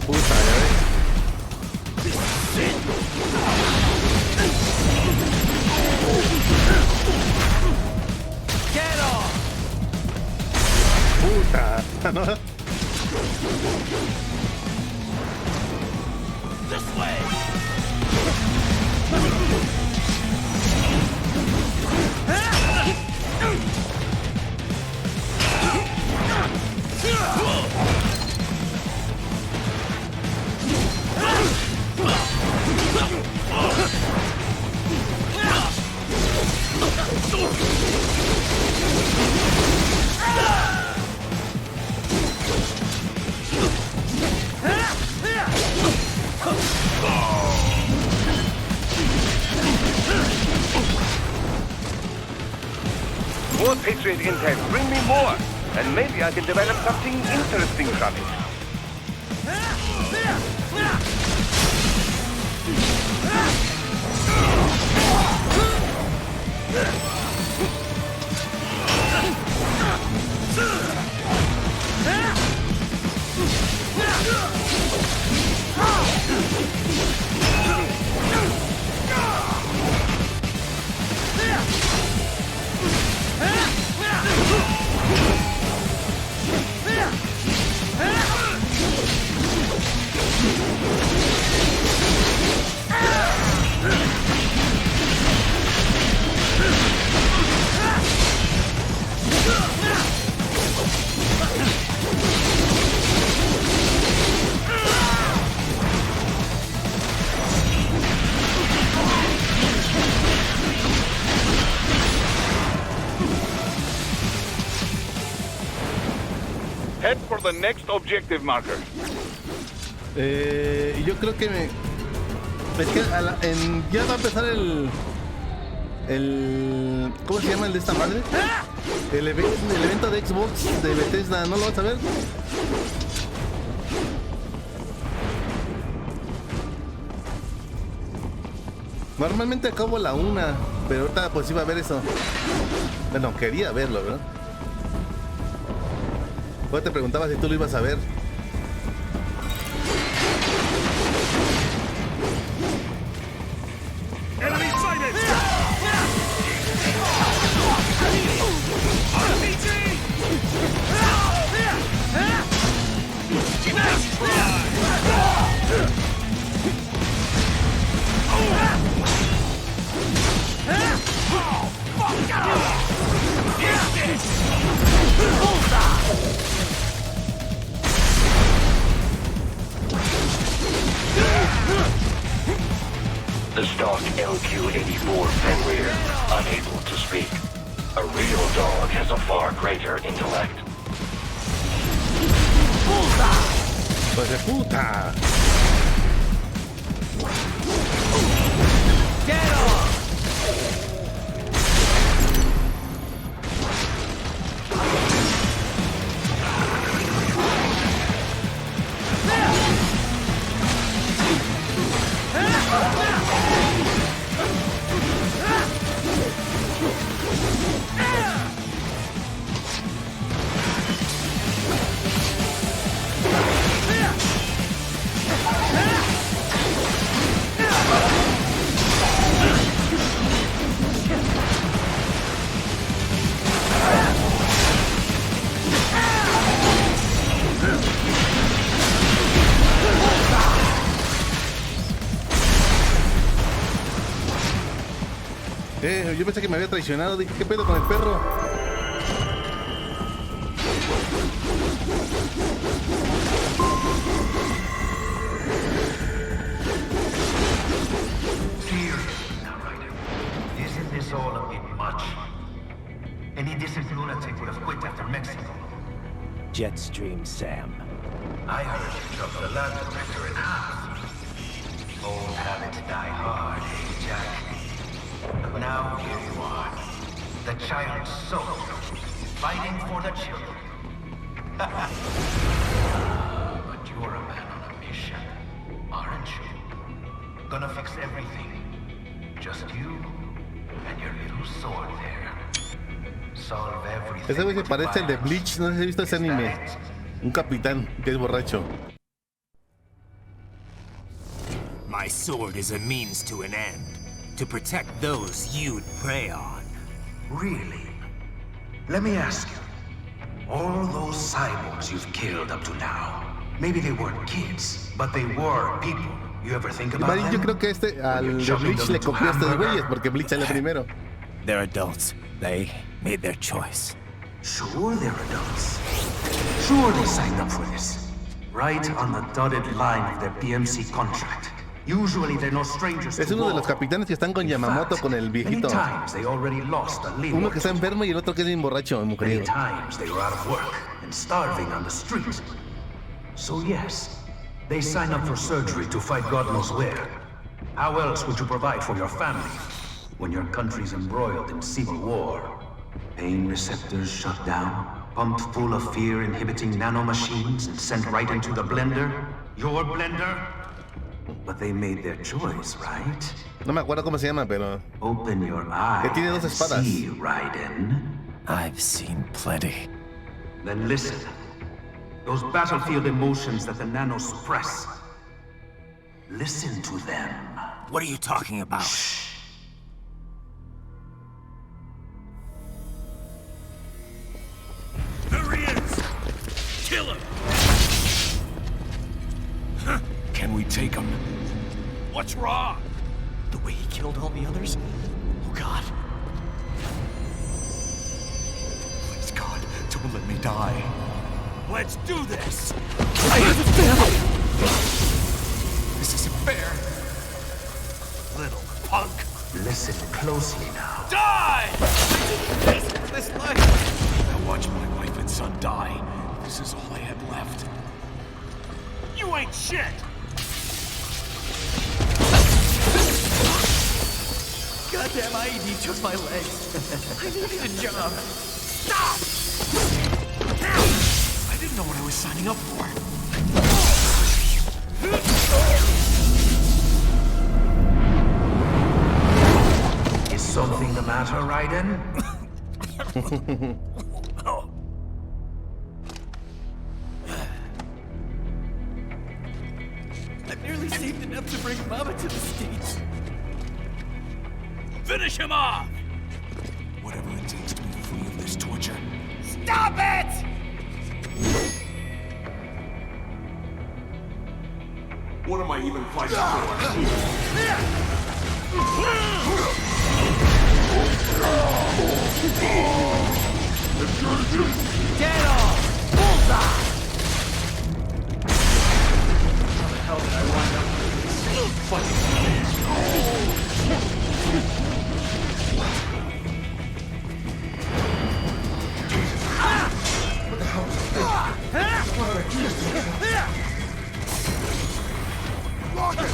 Puta, ya ves. Puta, ¿no? This way! More Patriot intel. Bring me more. And maybe I can develop something interesting from it. Head for the next objective marker. Yo creo que es que ya va a empezar el ¿cómo se llama el de esta madre? El evento de Xbox de Bethesda, ¿no lo vas a ver? Normalmente acabo la 1, pero ahorita pues iba a ver eso. Bueno, quería verlo, ¿verdad? Pues te preguntaba si tú lo ibas a ver. The stock LQ-84 Fenrir, unable to speak. A real dog has a far greater intellect. ¡Pues de puta! Get off! Yo pensé que me había traicionado. Dije, ¿qué pedo con el perro? Isn't this all a bit much? Any decent lunatic would have quit after Mexico. Jetstream, Sam. I heard you dropped the land director in half. Old habits die hard, eh, Jack? But now here you are, the child soldier, fighting for the children. But you're a man on a mission, aren't you? Gonna fix everything. Just you and your little sword there. Solve everything. Ese güey se parece al de Bleach, no sé si has visto ese anime. Un capitán que es borracho. My sword is a means to an end. To protect those you'd prey on. Really? Let me ask you. All those cyborgs you've killed up to now, maybe they weren't kids, but they were people. You ever think about them? Yo creo que al de Bleach le copió a estos güeyes porque Bleach sale primero. They're adults. They made their choice. Sure they're adults. Sure they signed up for this. Right on the dotted line of their PMC contract. Usually they're no strangers to Es uno de los capitanes que están con Yamamoto, con el viejito. Uno que está enfermo y el otro que es bien borracho, mujeriego. Many times they were out of work and starving on the street. So yes, they sign up for surgery to fight God knows where. How else would you provide for your family when your country's embroiled in civil war? Pain receptors shut down, pumped full of fear-inhibiting nanomachines and sent right into the blender? Your blender? But they made their choice, right? No me acuerdo cómo se llama, pero... Open your eyes. Que tiene dos espadas. See, Raiden. I've seen plenty. Then listen. Those battlefield emotions that the nanos suppress. Listen to them. What are you talking about? Shh. There he is! Kill him! Huh. Can we take him? What's wrong? The way he killed all the others? Oh, God. Please, God, don't let me die. Let's do this! I have a family! This isn't fair. Little punk! Listen closely now. Die! This life! I watched my wife and son die. This is all I had left. You ain't shit! Goddamn IED took my legs. I needed a job. Stop! I didn't know what I was signing up for. Is something the matter, Raiden? I've nearly saved enough to bring Mama to the States. Finish him off! Whatever it takes to be free of this torture. Stop it! What am I even fighting for? Get off! Bullseye! How the hell did I wind up with this fucking What the hell was that? What did I do? Lock it!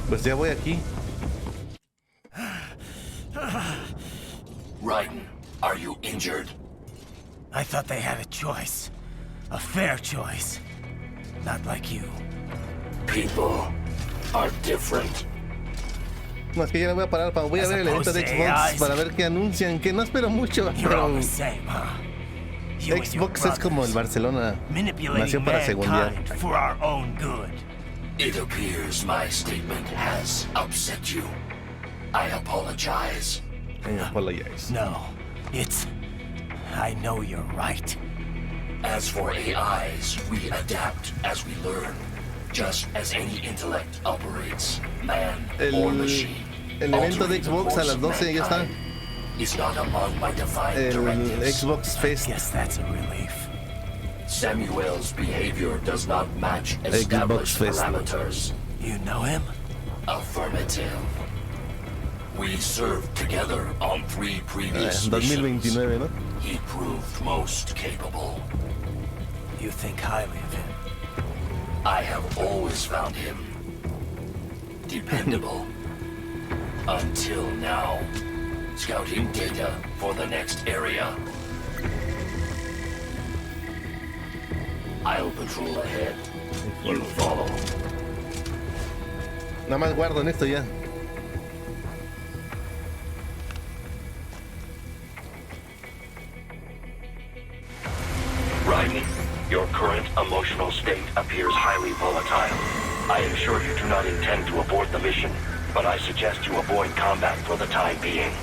Pues ya voy aquí. Raiden, are you injured? I thought they had a choice. A fair choice. Not like you. People are different. No, es que ya no voy a parar, voy a ver el evento de Xbox para ver qué anuncian, que no espero mucho, pero Xbox es como el Barcelona, nació para segundear. It appears my statement has upset you. I apologize. No, it's... I know you're right. As for AIs, we adapt as we learn. Just as any intellect operates, man or machine. El evento de Xbox a las 12 ya está. Is not among my defined El directives. Xbox Fest. Yes, that's a relief. Samuel's behavior does not match established parameters. You know him? Affirmative. We served together on 3 previous 2029, ¿no? He proved most capable. You think highly of him? I have always found him dependable. Until now. Scouting data for the next area. I'll patrol ahead. You follow. Nada más guardo en esto ya. Raiden, your current emotional state appears highly volatile. I am sure you do not intend to abort the mission, but I suggest you avoid combat for the time being.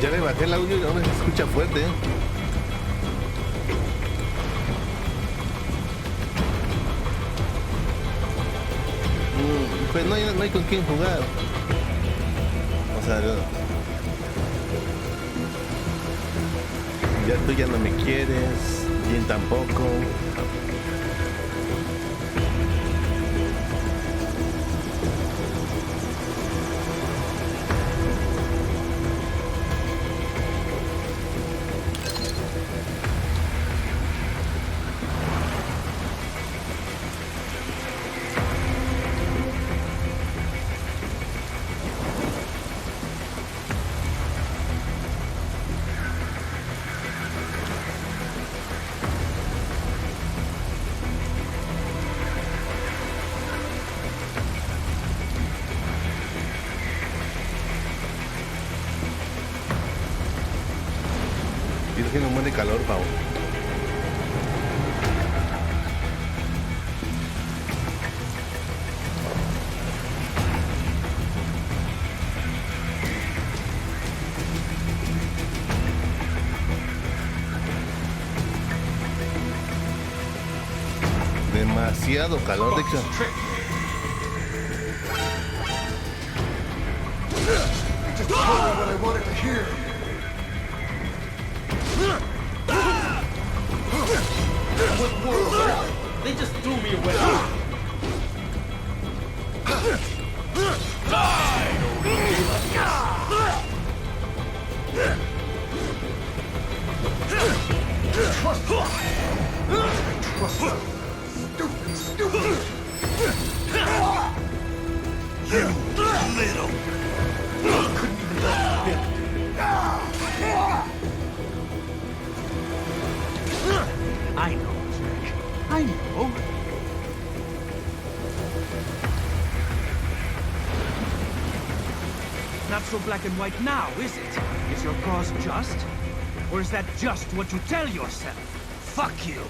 Ya le bajé el audio y ahora se escucha fuerte. Pues no hay con quién jugar. O sea, ya tú ya no me quieres, bien tampoco. haciendo un buen de calor, Pau. Demasiado calor, de hecho. Just told me what I wanted to hear. What world? They just threw me away. Trust them. Stupid. You little. Couldn't even let me hit. I know, Jack. I know. Not so black and white now, is it? Is your cause just? Or is that just what you tell yourself? Fuck you!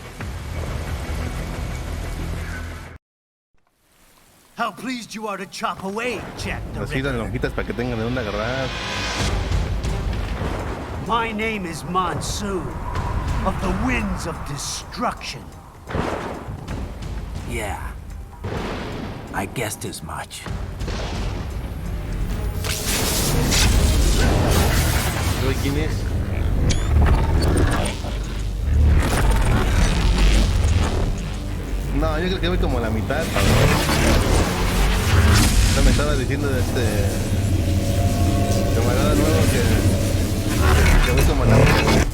How pleased you are to chop away, Jack the Así las Ripper. lonjitas para que tengan de dónde agarrar. My name is Monsoon, of the Winds of Destruction. Yeah, I guessed as much. ¿Quién es? No, yo creo que voy como a la mitad. Ya me estaba diciendo de este camarada nuevo que voy como a la mitad.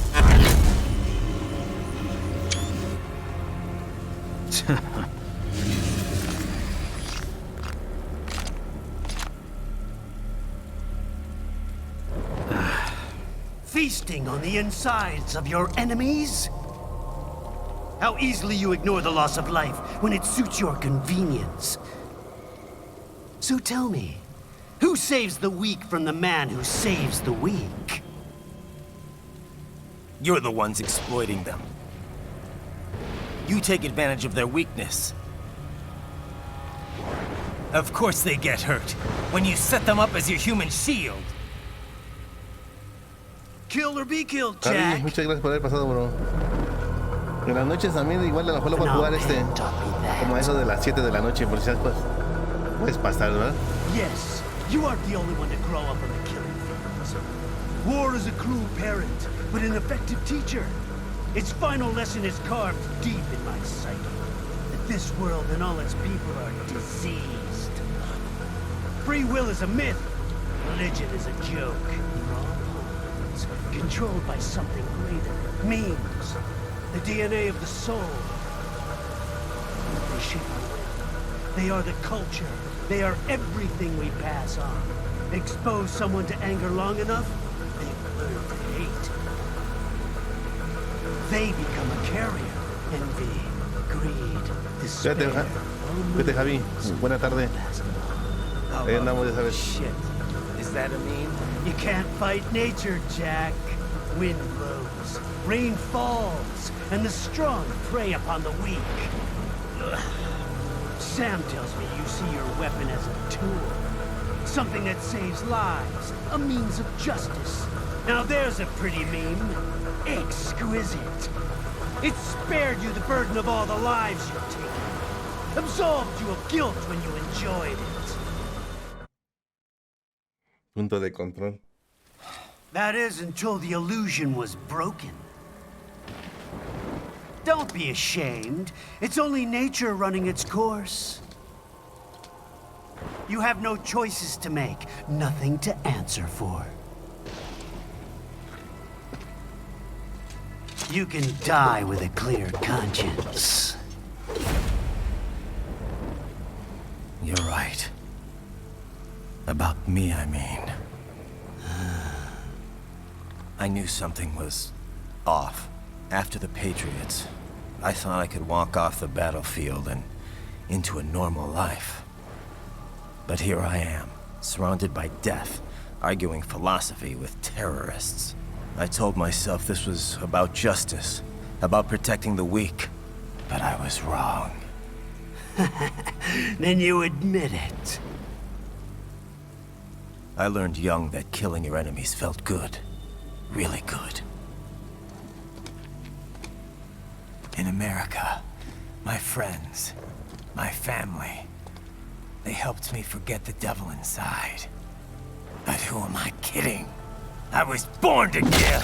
Feasting on the insides of your enemies? How easily you ignore the loss of life when it suits your convenience. So tell me, who saves the weak from the man who saves the weak? You're the ones exploiting them. You take advantage of their weakness. Of course they get hurt when you set them up as your human shield. Kill or be killed, Javi, Jack. muchas gracias por haber pasado, bro. En las noches también igual a lo mejor lo voy a jugar como a eso de las 7 de la noche, por si pues puedes pasar, ¿verdad? Yes, you aren't the only one to grow up on the killing fields. War is a cruel parent, but an effective teacher. Its final lesson is carved deep in my psyche. That this world and all its people are diseased. Free will is a myth. Religion is a joke. Controlled by something greater. Memes. The DNA of the soul. They shape our will. They are the culture. They are everything we pass on. Expose someone to anger long enough, they learn to hate. They become a carrier. Envy, greed, despair. Vete, Javi. Buena tarde. Ahí andamos, ya sabes. Shit. Is that a meme? You can't fight nature, Jack. Wind blows, rain falls, and the strong prey upon the weak. Ugh. Sam tells me you see your weapon as a tool. Something that saves lives, a means of justice. Now there's a pretty meme. Exquisite. It spared you the burden of all the lives you've taken. Absolved you of guilt when you enjoyed it. Punto de control. That is until the illusion was broken. Don't be ashamed. It's only nature running its course. You have no choices to make, nothing to answer for. You can die with a clear conscience. You're right. About me, I mean. I knew something was off. After the Patriots, I thought I could walk off the battlefield and into a normal life. But here I am, surrounded by death, arguing philosophy with terrorists. I told myself this was about justice, about protecting the weak. But I was wrong. Then you admit it. I learned young that killing your enemies felt good. Really good. In America, my friends, my family, they helped me forget the devil inside. But who am I kidding? I was born to kill!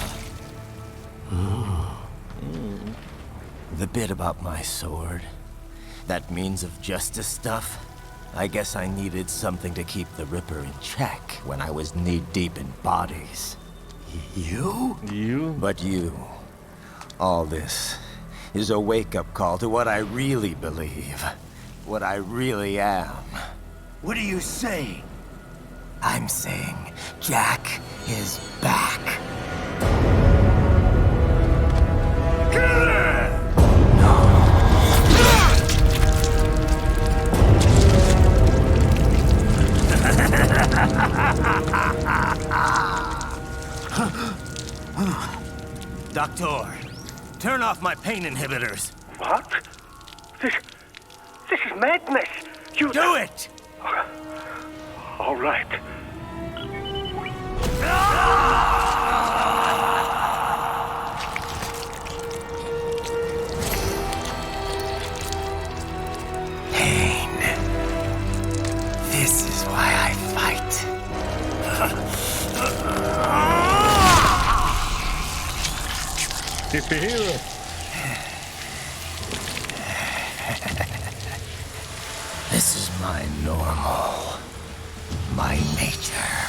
The bit about my sword, that means of justice stuff, I guess I needed something to keep the Ripper in check when I was knee-deep in bodies. You? You? But you. All this is a wake-up call to what I really believe. What I really am. What are you saying? I'm saying Jack is back. Doctor, turn off my pain inhibitors. What? This is madness. You do it! All right. Pain. This is why I fight. Difícil. This is my normal. My nature.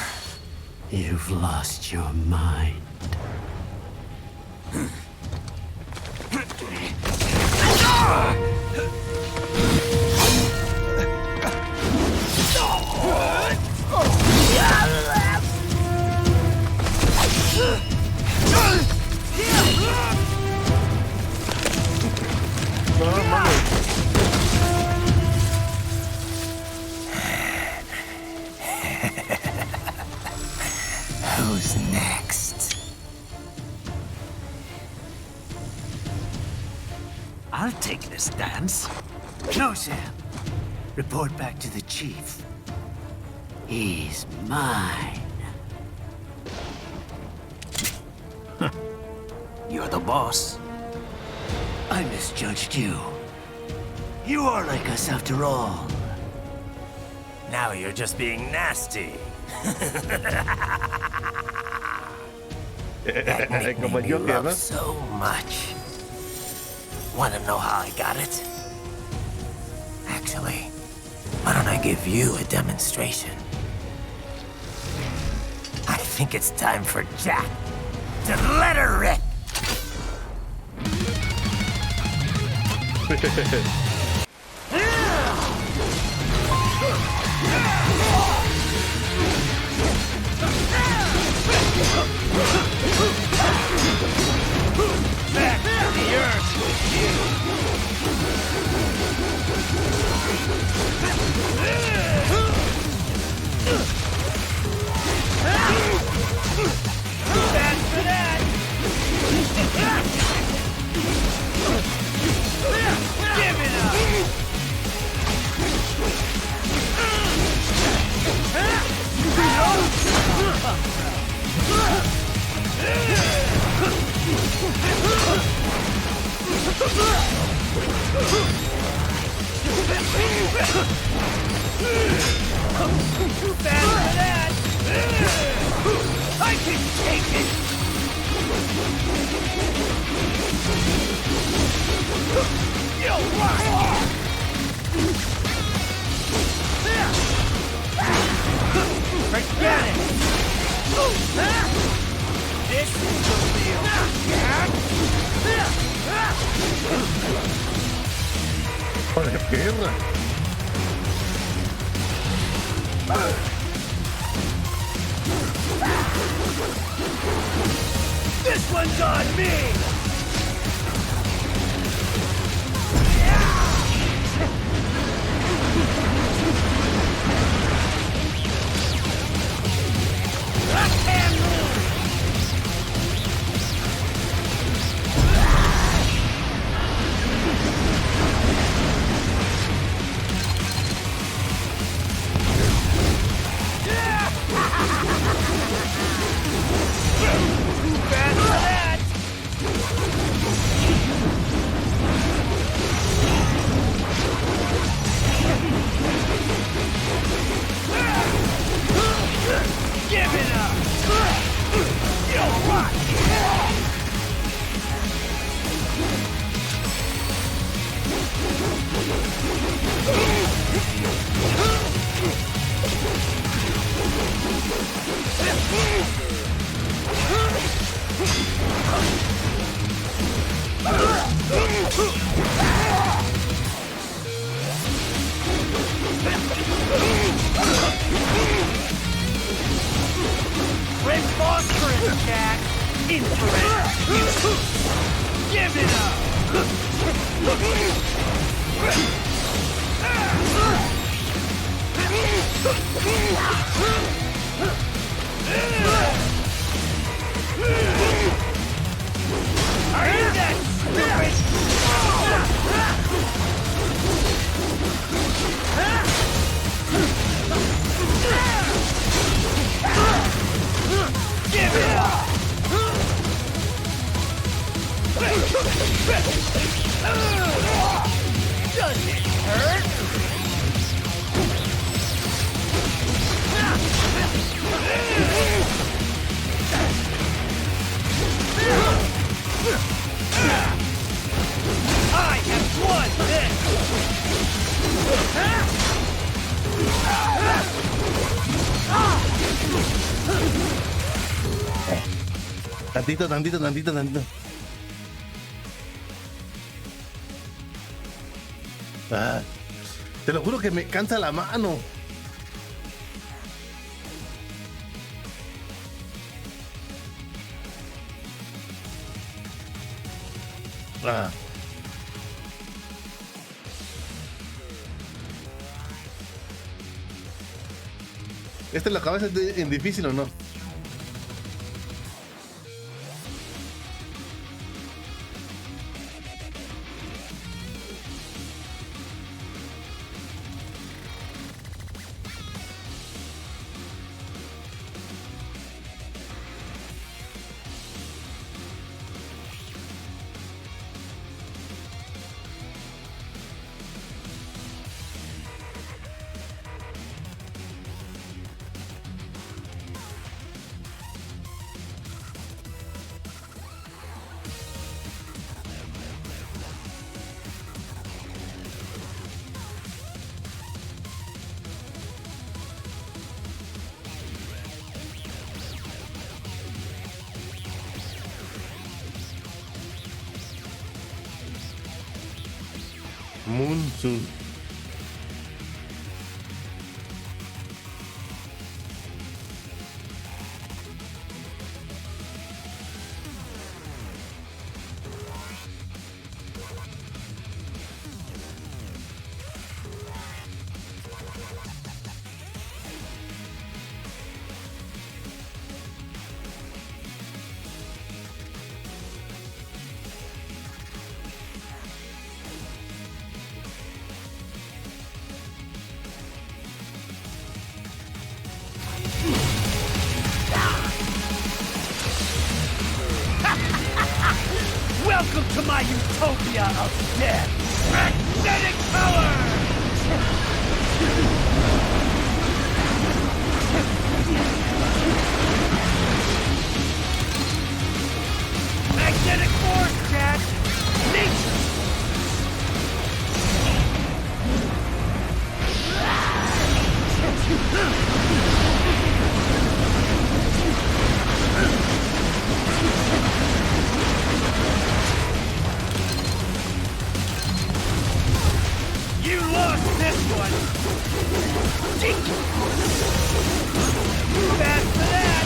You've lost your mind. Who's next? I'll take this dance. No, Sam. Report back to the chief. He's mine. You're the boss. I misjudged you. You are like us after all. Now you're just being nasty. That nickname you love so much. Want to know how I got it? Actually, why don't I give you a demonstration? I think it's time for Jack to let her rip. Back to the earth! Bad for that! Give it up! Bad for that! I can take it! You'll rock! Forget it! This is the real Jack! ¡Por la izquierda! This one's on me! I can't move! Are you that stupid? Give it up! Does it hurt? I have won this! Tantito. Ah, te lo juro que me cansa la mano. Ah. ¿Esta lo acabas en difícil o no? Monsoon. Welcome to my utopia of death! Magnetic power! Magnetic force, Jack! Nature! You lost this one! Bad for that!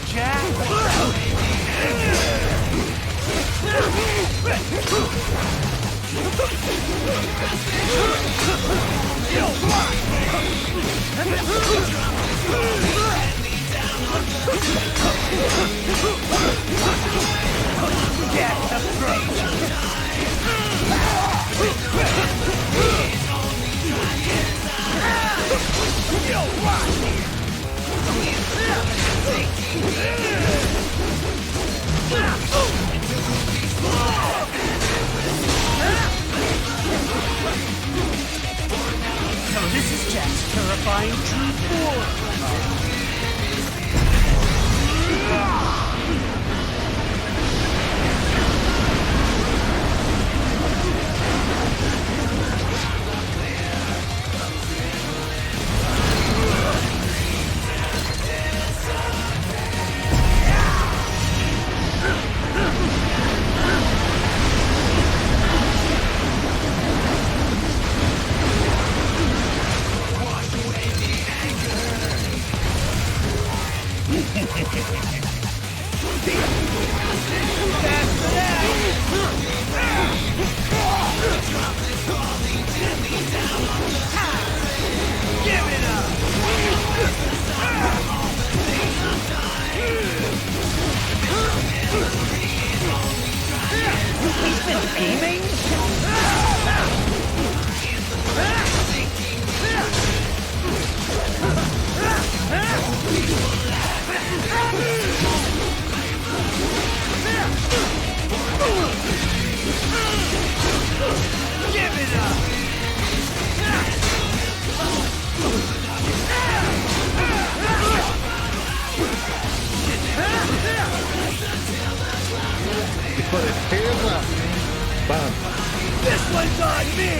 Jack! Get the throat! So this is Jack's terrifying true form. He's been aiming? Give it up! Hijo de perra. Bam. This one's on me!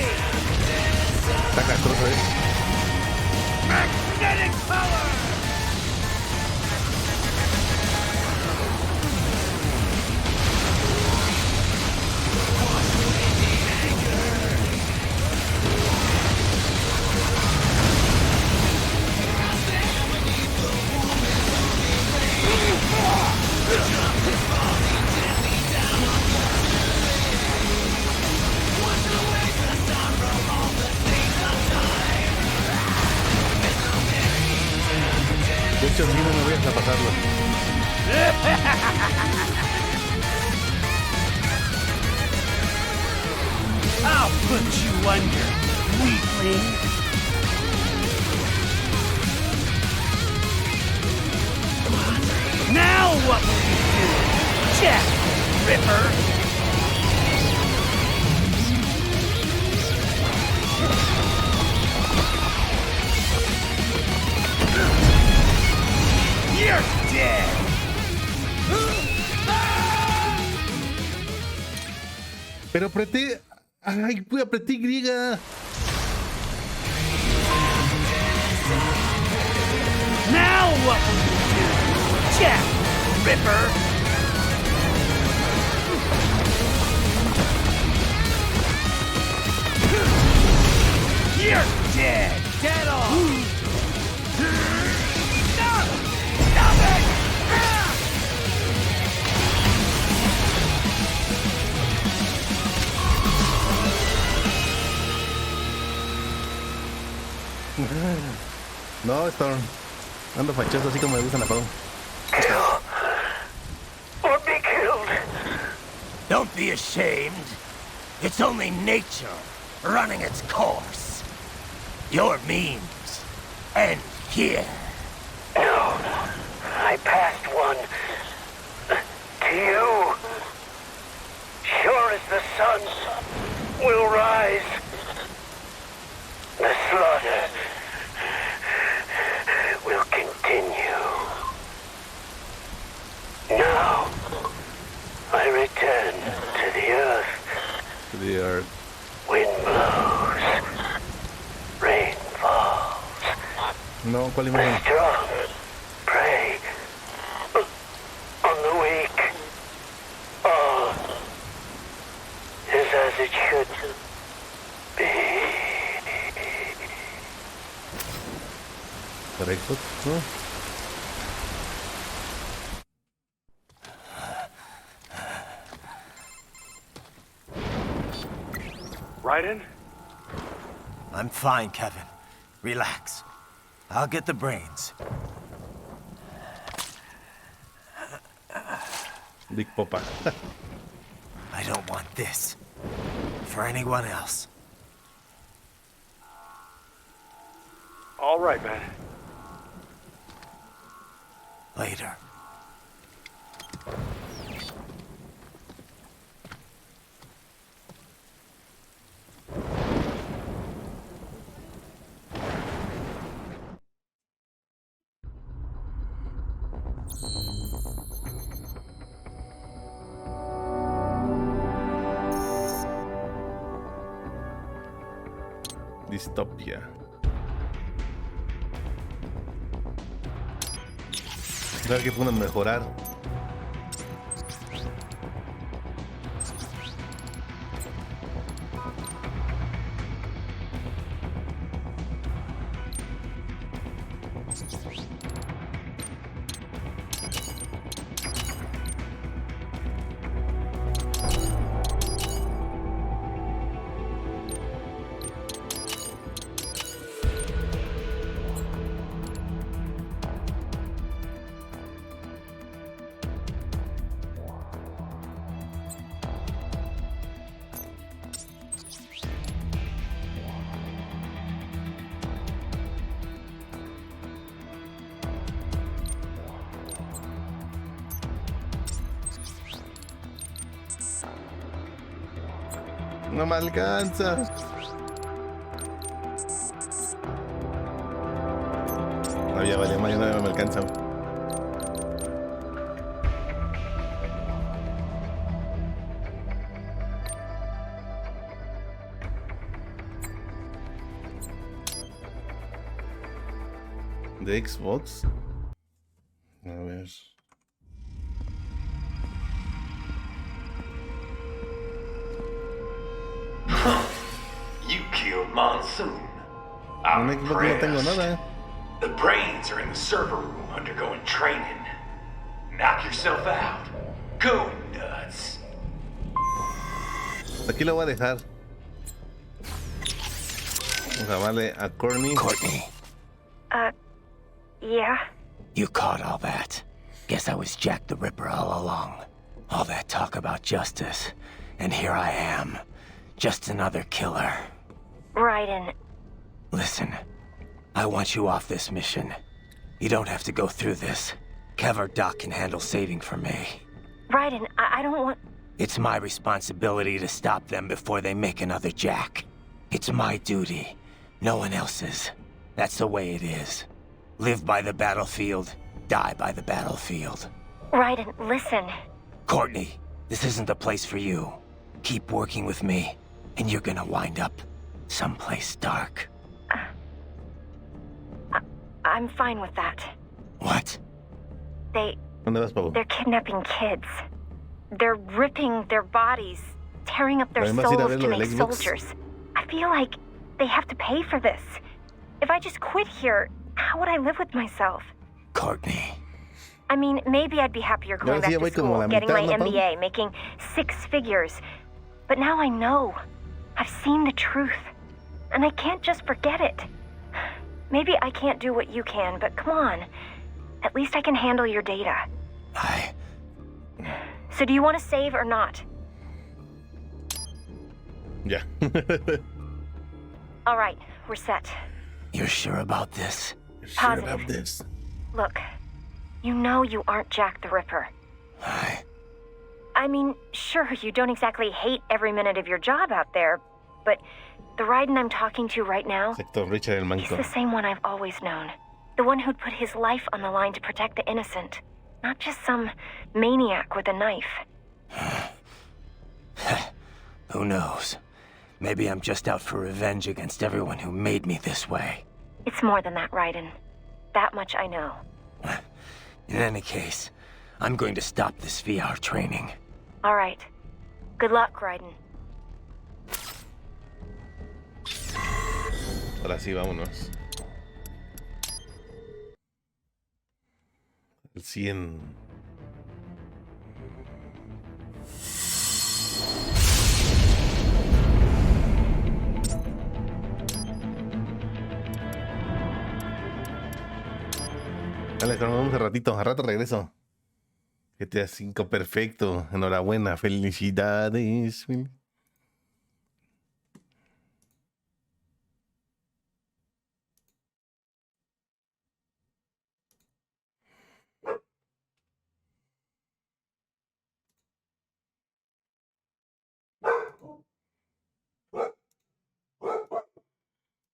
Está castroso, Magnetic power! De hecho, sí, no me voy a pasarlo. I'll put you under, weakling. Now what will you do, Jack Ripper? You're dead! Pero apreté. Ay, güey, apreté Y. Now what will you do, Jack Ripper? You're dead! Dead on! Stop! Stop it! No, Storm. Ando fachoso así como me gusta la pavo. Kill. Or be killed. Don't be ashamed. It's only nature running its course. Your memes end here. No. I passed one. To you. Sure as the sun will rise. The slaughter will continue. Now, I return to the earth. To the earth. Wind blows. Rain falls. No, ¿cuál imagen? The strong prey on the weak. All is as it should be. Correcto, ¿no? Raiden? I'm fine, Kevin. Relax. I'll get the brains. Big Popa. I don't want this. For anyone else. All right, man. Later. Distopia. A ver qué pueden mejorar. No me alcanza. No, ya vale, mañana no me alcanza. De Xbox. A ver. You killed Monsoon. En Xbox no tengo nada. The brains are in the server room undergoing training. Knock yourself out. Go nuts. Aquí lo voy a dejar. Vamos a darle a Courtney. Courtney. Yeah? You caught all that. Guess I was Jack the Ripper all along. All that talk about justice. And here I am. Just another killer. Raiden. Listen. I want you off this mission. You don't have to go through this. Kev or Doc can handle saving for me. Raiden, I don't want... It's my responsibility to stop them before they make another Jack. It's my duty. No one else's. That's the way it is. Live by the battlefield, die by the battlefield. Raiden, listen. Courtney, this isn't the place for you. Keep working with me, and you're gonna wind up someplace dark. I'm fine with that. What? They're kidnapping kids. They're ripping their bodies, tearing up their souls to make soldiers. I feel like they have to pay for this. If I just quit here, how would I live with myself? Courtney. I mean, maybe I'd be happier going back to school, getting my MBA, making 6 figures. But now I know. I've seen the truth. And I can't just forget it. Maybe I can't do what you can, but come on. At least I can handle your data. So do you want to save or not? Yeah. All right, we're set. You're sure about this? You're sure about this? Look, you know you aren't Jack the Ripper. I mean, sure, you don't exactly hate every minute of your job out there, but the Raiden I'm talking to right now, he's the same one I've always known. The one who'd put his life on the line to protect the innocent. Not just some maniac with a knife. Who knows? Maybe I'm just out for revenge against everyone who made me this way. It's more than that, Raiden. That much I know. In any case, I'm going to stop this VR training. All right. Good luck, Raiden. Ahora sí, vámonos. El 100. Dale, nos vemos a rato regreso. GTA 5, perfecto. Enhorabuena, felicidades.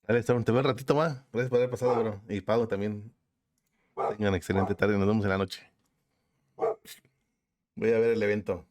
Dale, Storm, te veo un ratito más. Gracias por haber pasado, bro. Y Pau también. Tengan excelente tarde. Nos vemos en la noche. Voy a ver el evento.